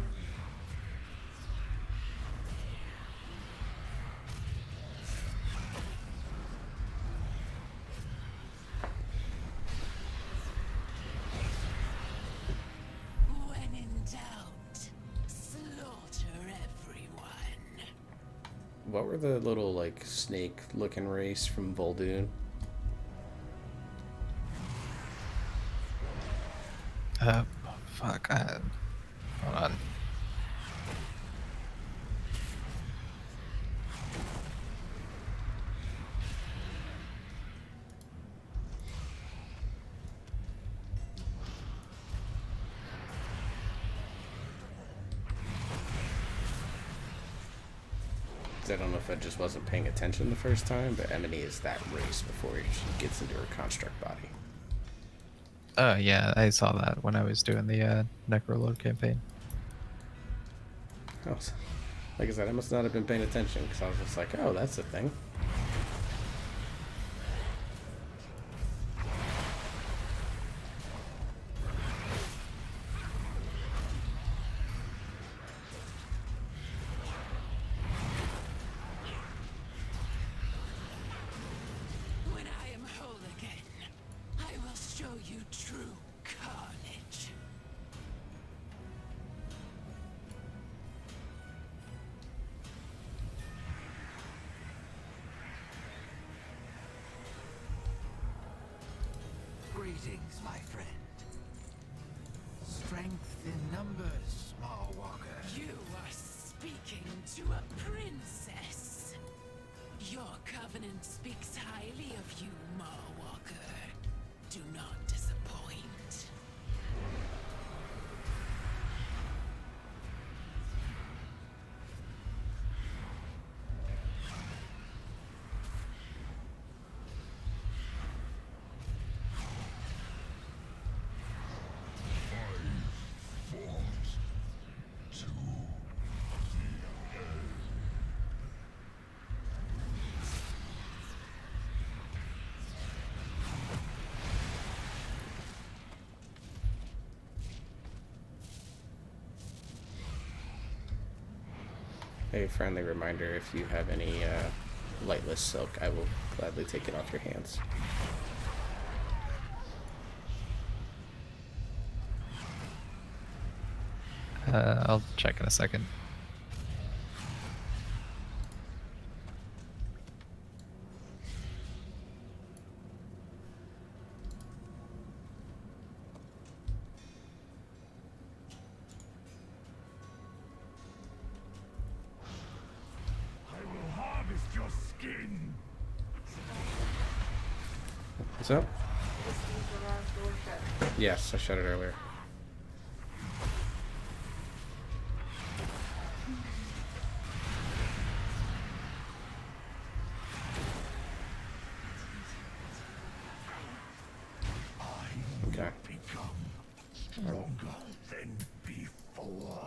[SPEAKER 8] in doubt, slaughter everyone.
[SPEAKER 2] What were the little, like, snake-looking race from Vol'dun?
[SPEAKER 3] Fuck. Hold on.
[SPEAKER 2] Honestly, I don't know if I just wasn't paying attention the first time, but Emily is that race before she gets into her construct body.
[SPEAKER 3] Oh yeah, I saw that when I was doing the Necrolord campaign.
[SPEAKER 2] Like I said, I must not have been paying attention because I was just like, oh, that's a thing.
[SPEAKER 8] When I am whole again, I will show you true carnage.
[SPEAKER 4] Greetings, my friend. Strength in numbers, Marwalker.
[SPEAKER 8] You are speaking to a princess. Your covenant speaks highly of you, Marwalker. Do not disappoint.
[SPEAKER 2] A friendly reminder, if you have any lightless silk, I will gladly take it off your hands.
[SPEAKER 3] I'll check in a second.
[SPEAKER 5] I will harvest your skin.
[SPEAKER 2] What's up?
[SPEAKER 6] This is the wrong door shut.
[SPEAKER 2] Yes, I shut it earlier. Okay.
[SPEAKER 5] Become stronger than before.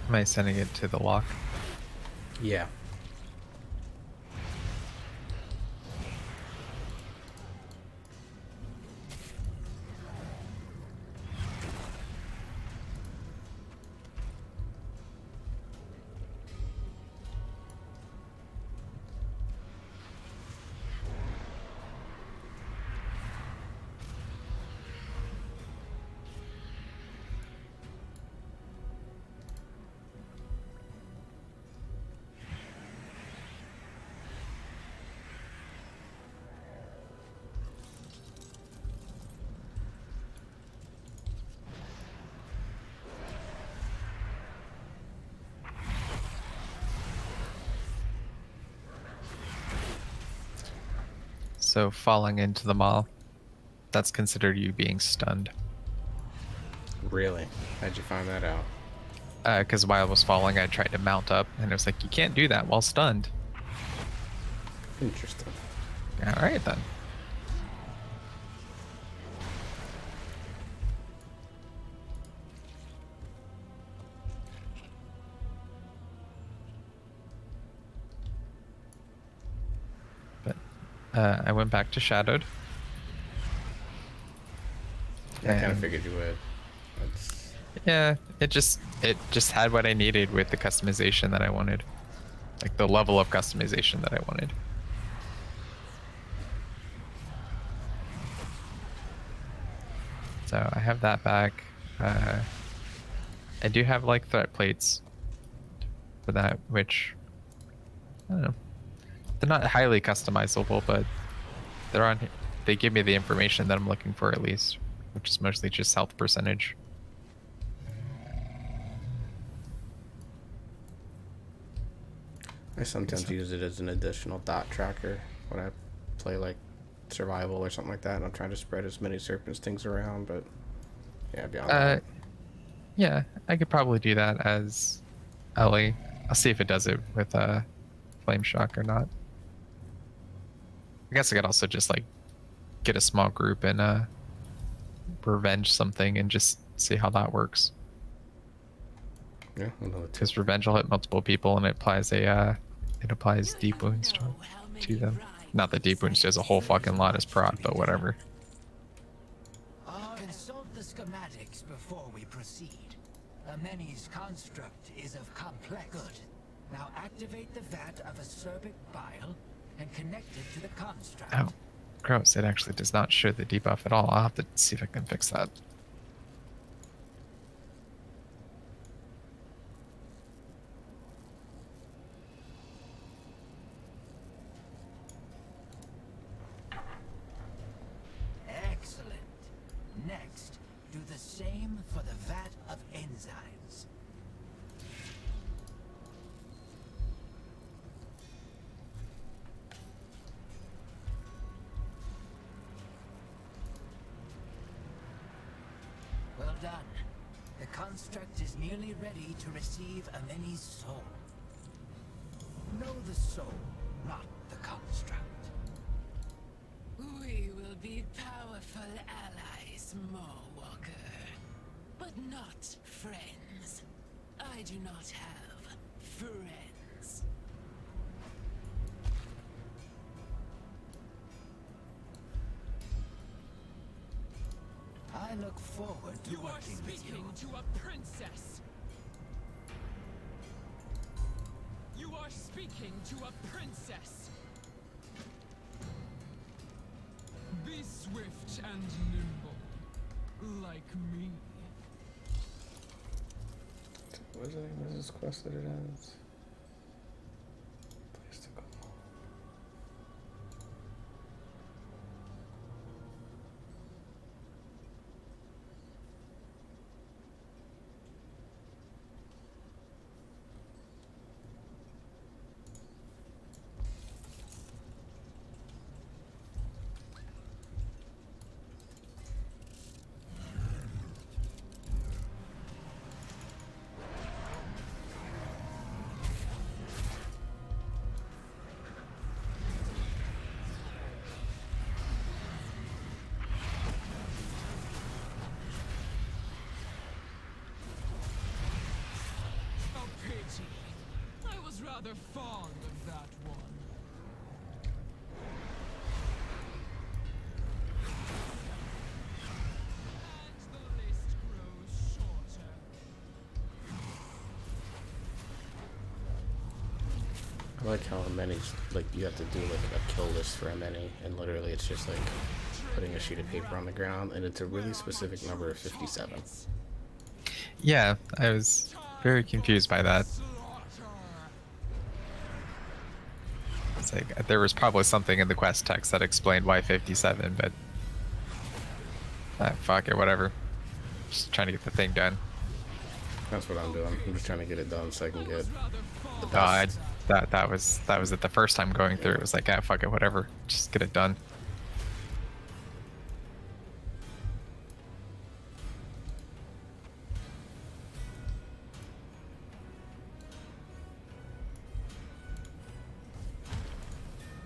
[SPEAKER 3] Am I sending it to the lock?
[SPEAKER 2] Yeah.
[SPEAKER 3] So falling into the mall, that's considered you being stunned.
[SPEAKER 2] Really? How'd you find that out?
[SPEAKER 3] Because while I was falling, I tried to mount up, and it was like, you can't do that while stunned.
[SPEAKER 2] Interesting.
[SPEAKER 3] All right, then. But I went back to Shadowed.
[SPEAKER 2] Yeah, I kind of
[SPEAKER 3] And-
[SPEAKER 2] figured you would. That's...
[SPEAKER 3] Yeah, it just had what I needed with the customization that I wanted. Like the level of customization that I wanted. So I have that back. I do have like threat plates for that, which I don't know. They're not highly customizable, but they're on. They give me the information that I'm looking for at least, which is mostly just health percentage.
[SPEAKER 2] I sometimes use it as an additional dot tracker when I play like survival or something like that, and I'm trying to spread as many serpent stings around, but yeah, beyond that.
[SPEAKER 3] Yeah, I could probably do that as Ellie. I'll see if it does it with flame shock or not. I guess I could also just like get a small group and revenge something and just see how that works.
[SPEAKER 2] Yeah, we'll know it too.
[SPEAKER 3] Because revenge will hit multiple people and it applies deep wounds to them. Not that deep wounds does a whole fucking lot as prod, but whatever.
[SPEAKER 4] Consult the schematics before we proceed. Ameni's construct is of complex. Good. Now activate the vat of acerbic bile and connect it to the construct.
[SPEAKER 3] Oh, gross. It actually does not show the debuff at all. I'll have to see if I can fix that.
[SPEAKER 4] Excellent. Next, do the same for the vat of enzymes. Well done. The construct is nearly ready to receive Ameni's soul. Know the soul, not the construct.
[SPEAKER 8] We will be powerful allies, Mawwalker, but not friends. I do not have friends.
[SPEAKER 4] I look forward to
[SPEAKER 8] You are
[SPEAKER 4] working with you.
[SPEAKER 8] speaking to a princess. You are speaking to a princess. Be swift and nimble, like me.
[SPEAKER 2] What is it? What is this quest that it has? Place to go.
[SPEAKER 8] pity. I was rather fond of that one. And the list grows shorter.
[SPEAKER 2] I like how many's like you have to do like a kill list for a many, and literally it's just like putting a sheet of paper on the ground, and it's a really specific number of 57.
[SPEAKER 3] Yeah, I was very confused by that. It's like there was probably something in the quest text that explained why 57, but fuck it, whatever. Just trying to get the thing done.
[SPEAKER 2] That's what I'm doing. I'm just trying to get it done so I can get the
[SPEAKER 3] I,
[SPEAKER 2] best.
[SPEAKER 3] that was it the first time going through. It was like, fuck it, whatever. Just get it done.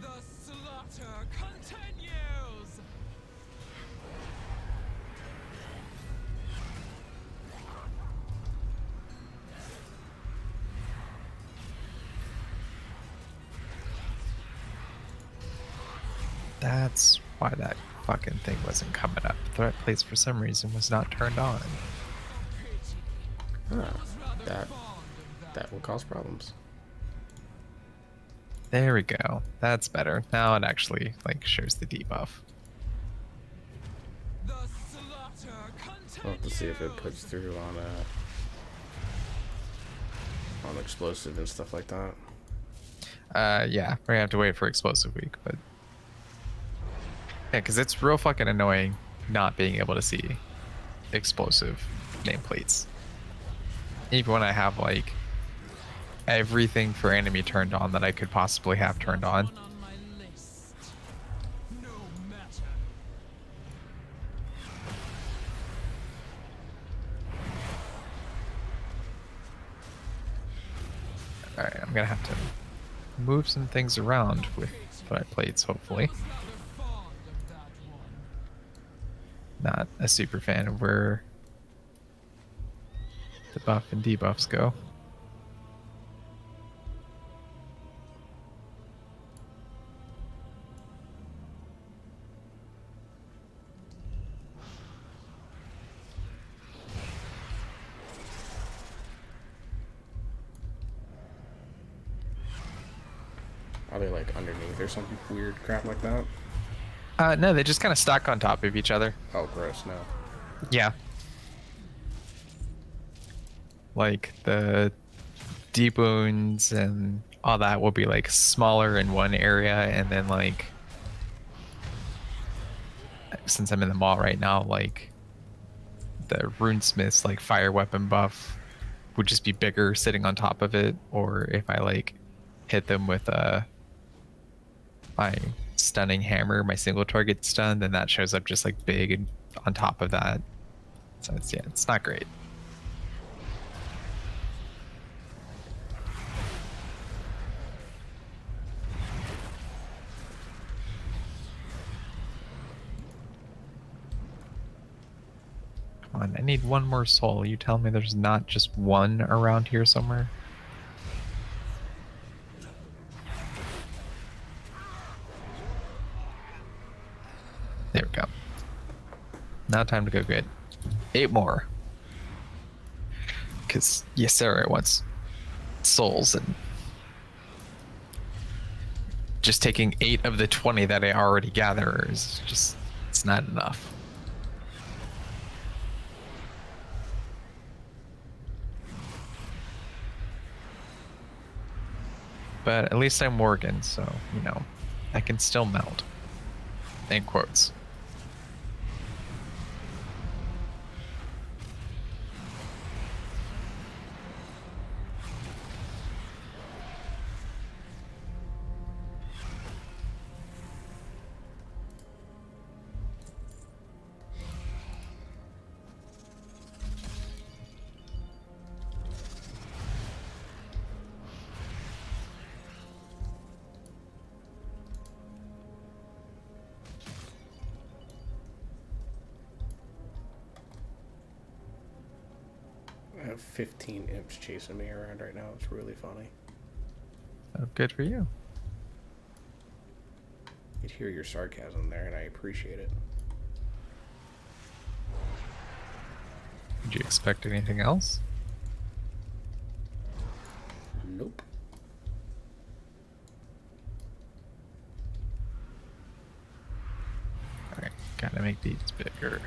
[SPEAKER 8] The slaughter continues.
[SPEAKER 3] That's why that fucking thing wasn't coming up. Threat plates for some reason was not turned on.
[SPEAKER 2] Huh. That will cause problems.
[SPEAKER 3] There we go. That's better. Now it actually like shows the debuff.
[SPEAKER 8] The slaughter continues.
[SPEAKER 2] We'll have to see if it puts through on explosive and stuff like that.
[SPEAKER 3] Yeah, we're gonna have to wait for explosive week, but yeah, because it's real fucking annoying not being able to see explosive nameplates. Even when I have like everything for enemy turned on that I could possibly have turned on.
[SPEAKER 8] One on my list. No matter.
[SPEAKER 3] Alright, I'm gonna have to move some things around with threat plates, hopefully.
[SPEAKER 8] I was rather fond of that one.
[SPEAKER 3] Not a super fan of where the buff and debuffs go.
[SPEAKER 2] Are they like underneath or some weird crap like that?
[SPEAKER 3] No, they just kind of stack on top of each other.
[SPEAKER 2] Oh, gross, no.
[SPEAKER 3] Yeah. Like the deep wounds and all that will be like smaller in one area, and then like since I'm in the mall right now, like the runesmith's like fire weapon buff would just be bigger sitting on top of it, or if I like hit them with my stunning hammer, my single target stun, then that shows up just like big and on top of that. So it's, yeah, it's not great. Come on, I need one more soul. You tell me there's not just one around here somewhere? There we go. Now time to go get 8 more. Because, yes, sir, wants souls, and just taking 8 of the 20 that I already gather is just, it's not enough. But at least I'm Morgan, so, you know, I can still melt. In quotes.
[SPEAKER 2] have 15 imps chasing me around right now. It's really funny.
[SPEAKER 3] Oh, good for you.
[SPEAKER 2] You'd hear your sarcasm there, and I appreciate it.
[SPEAKER 3] Did you expect anything else?
[SPEAKER 2] Nope.
[SPEAKER 3] Alright, gotta make these bigger.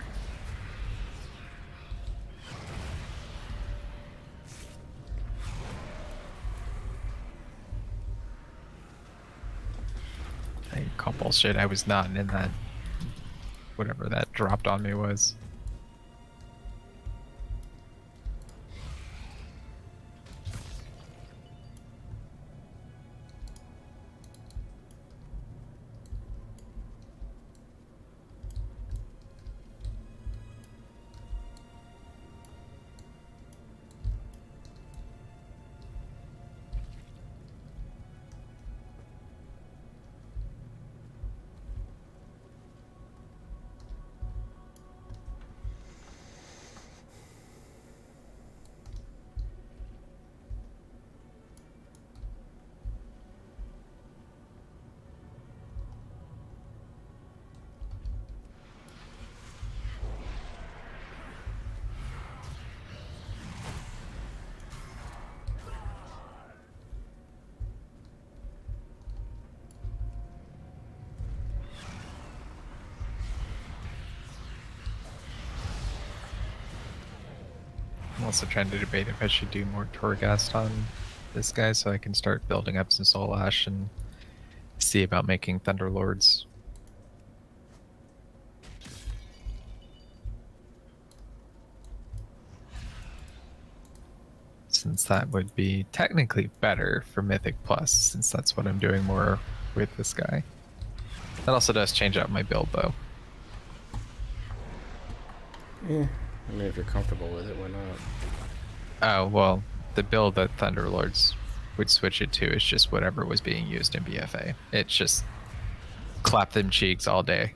[SPEAKER 3] I call bullshit. I was not in that. Whatever that dropped on me was. I'm also trying to debate if I should do more Torghast on this guy so I can start building up some Soul Ash and see about making Thunderlords. Since that would be technically better for Mythic Plus, since that's what I'm doing more with this guy. That also does change out my build though.
[SPEAKER 2] Yeah. I mean, if you're comfortable with it, why not?
[SPEAKER 3] Oh, well, the build that Thunderlords would switch it to is just whatever was being used in BFA. It's just clap them cheeks all day.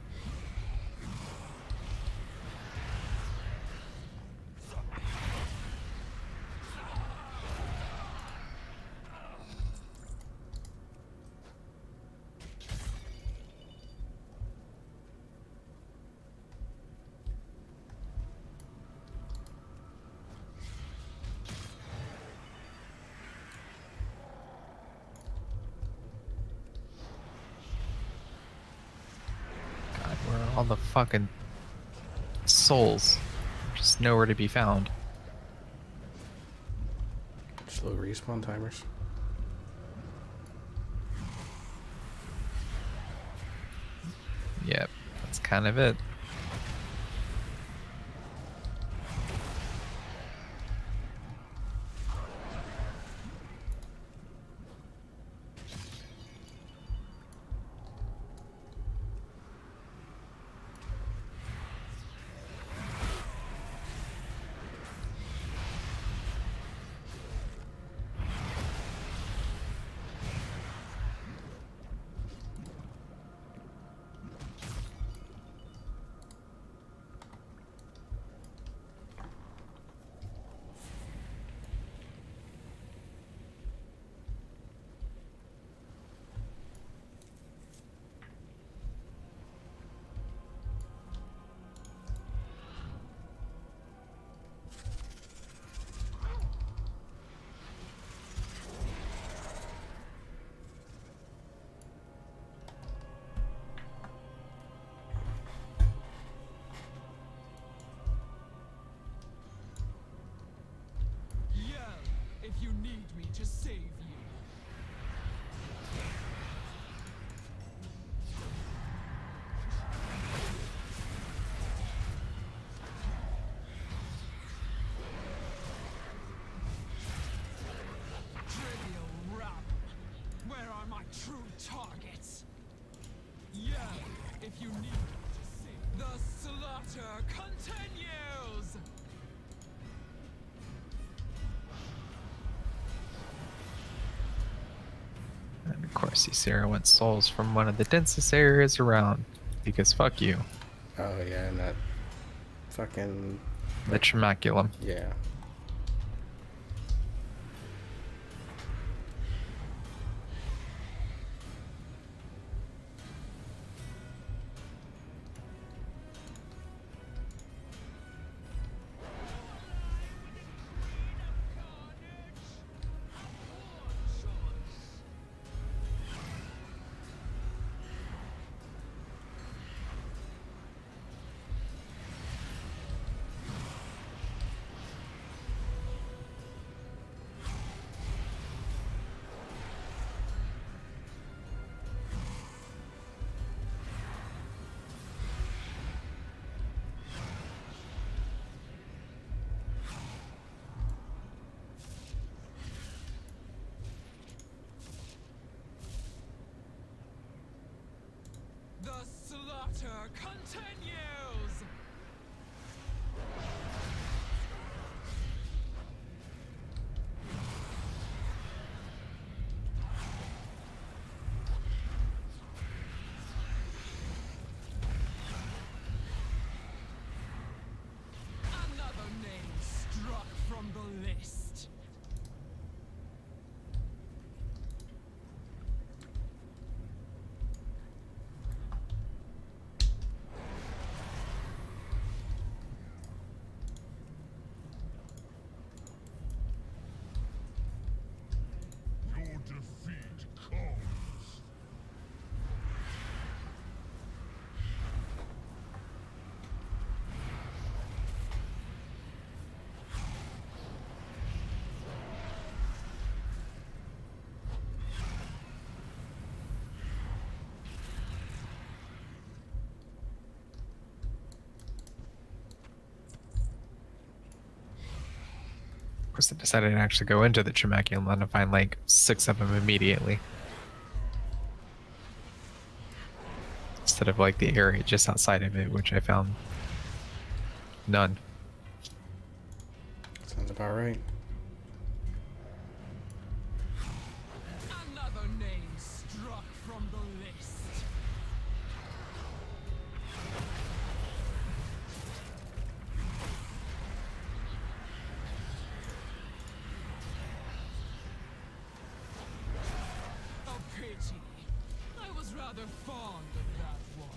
[SPEAKER 3] Where are all the fucking souls? Just nowhere to be found.
[SPEAKER 2] Slow respawn timers.
[SPEAKER 3] Yep, that's kind of it.
[SPEAKER 8] If you need me to save you. Trivial rabble. Where are my true targets? Yeah, if you need me to save. The slaughter continues!
[SPEAKER 3] And of course, Ysera wants souls from one of the densest areas around. Because fuck you.
[SPEAKER 2] Oh, yeah, and that fucking...
[SPEAKER 3] The Tremaculum.
[SPEAKER 2] Yeah.
[SPEAKER 8] slaughter continues! Another name struck from the list.
[SPEAKER 5] Your defeat comes.
[SPEAKER 3] Of course, I decided to actually go into the Chemakian and find like 6 of them immediately. Instead of like the area just outside of it, which I found none.
[SPEAKER 2] Sounds about right.
[SPEAKER 8] Another name struck from the list. A pity. I was rather fond of that one.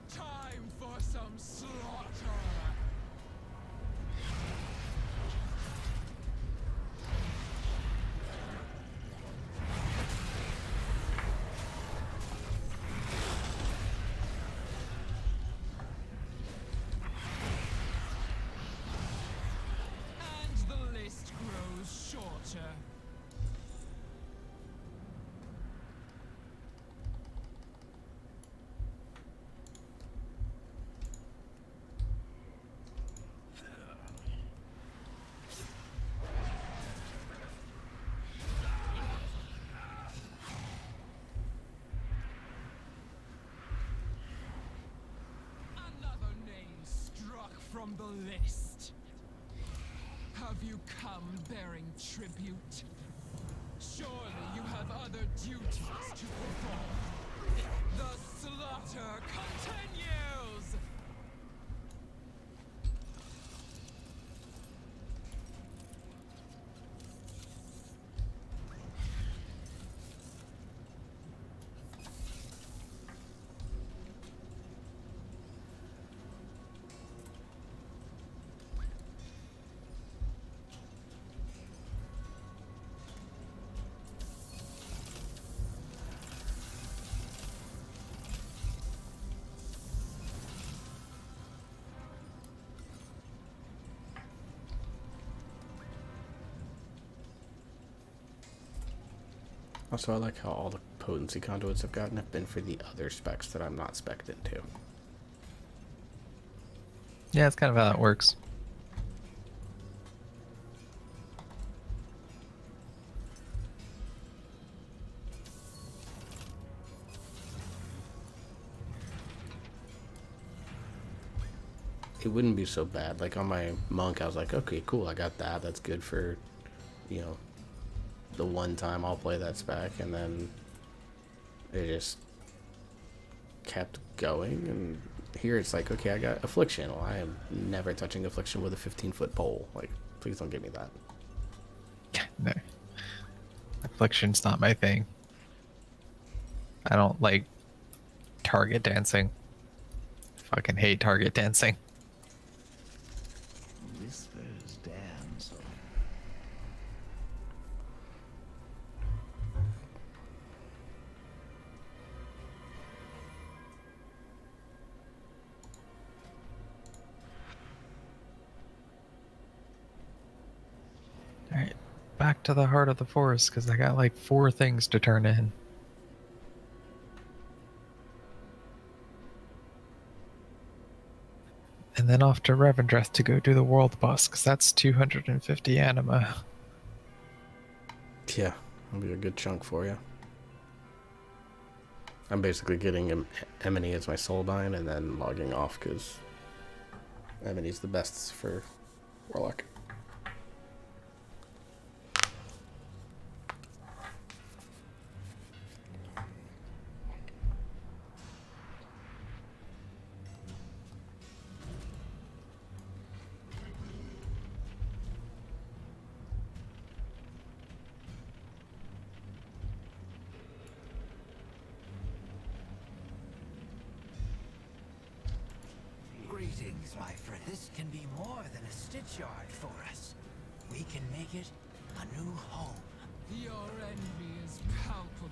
[SPEAKER 8] Time for some slaughter. And the list grows shorter. Another name struck from the list. Have you come bearing tribute? Surely you have other duties to perform. The slaughter continues!
[SPEAKER 2] Also, I like how all the potency conduits I've gotten have been for the other specs that I'm not spec'd into.
[SPEAKER 3] Yeah, that's kind of how that works.
[SPEAKER 2] It wouldn't be so bad. Like on my monk, I was like, okay, cool, I got that. That's good for, you know, the one time I'll play that spec, and then it just kept going. And here it's like, okay, I got affliction. Well, I am never touching affliction with a 15-foot pole. Like, please don't give me that.
[SPEAKER 3] No. Affliction's not my thing. I don't like target dancing. Fucking hate target dancing.
[SPEAKER 5] Whispers dance.
[SPEAKER 3] Alright, back to the heart of the forest, because I got like 4 things to turn in. And then off to Revendreth to go do the world boss, because that's 250 anima.
[SPEAKER 2] Yeah, that'll be a good chunk for you. I'm basically getting Emily as my soulbind and then logging off because Emily's the best for Warlock.
[SPEAKER 4] Greetings, my friend. This can be more than a stitch yard for us. We can make it a new home.
[SPEAKER 8] Your envy is palpable.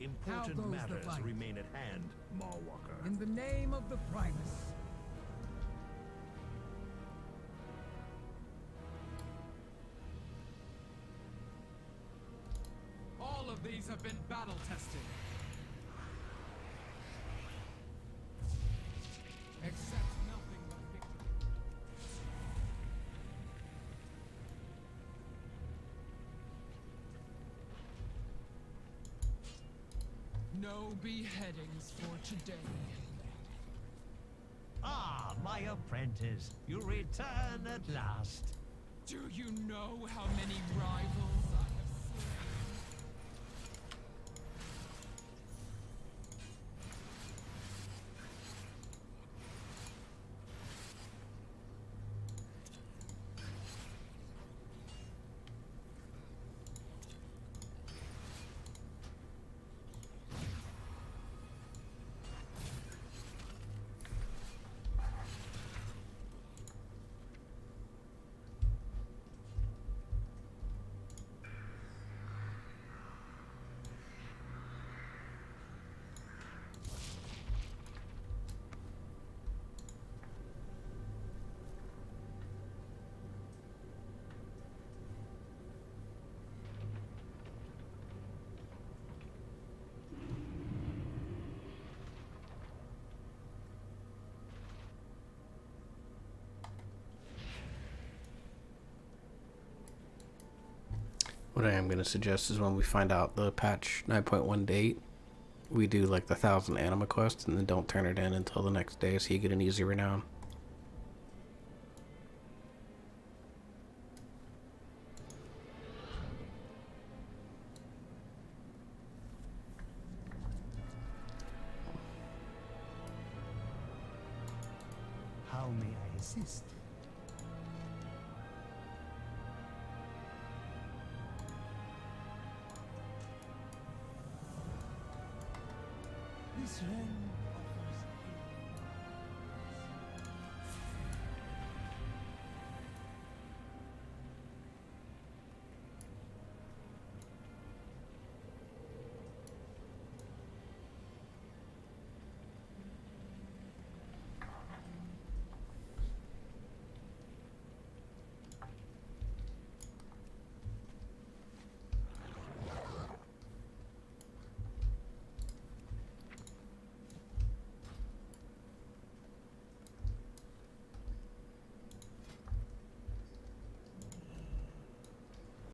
[SPEAKER 5] Important
[SPEAKER 8] goes the
[SPEAKER 5] matters
[SPEAKER 8] fight?
[SPEAKER 5] remain at hand, Mawwalker.
[SPEAKER 8] In the name of the Primus. All of these have been battle tested. Accept nothing but victory. No beheadings for today.
[SPEAKER 10] Ah, my apprentice, you return at last.
[SPEAKER 8] Do you know how many rivals I have slain?
[SPEAKER 2] What I am going to suggest is when we find out the patch 9.1 date, we do like the 1,000 anima quest and then don't turn it in until the next day so you get an easy renown.
[SPEAKER 10] How may I assist?
[SPEAKER 5] This land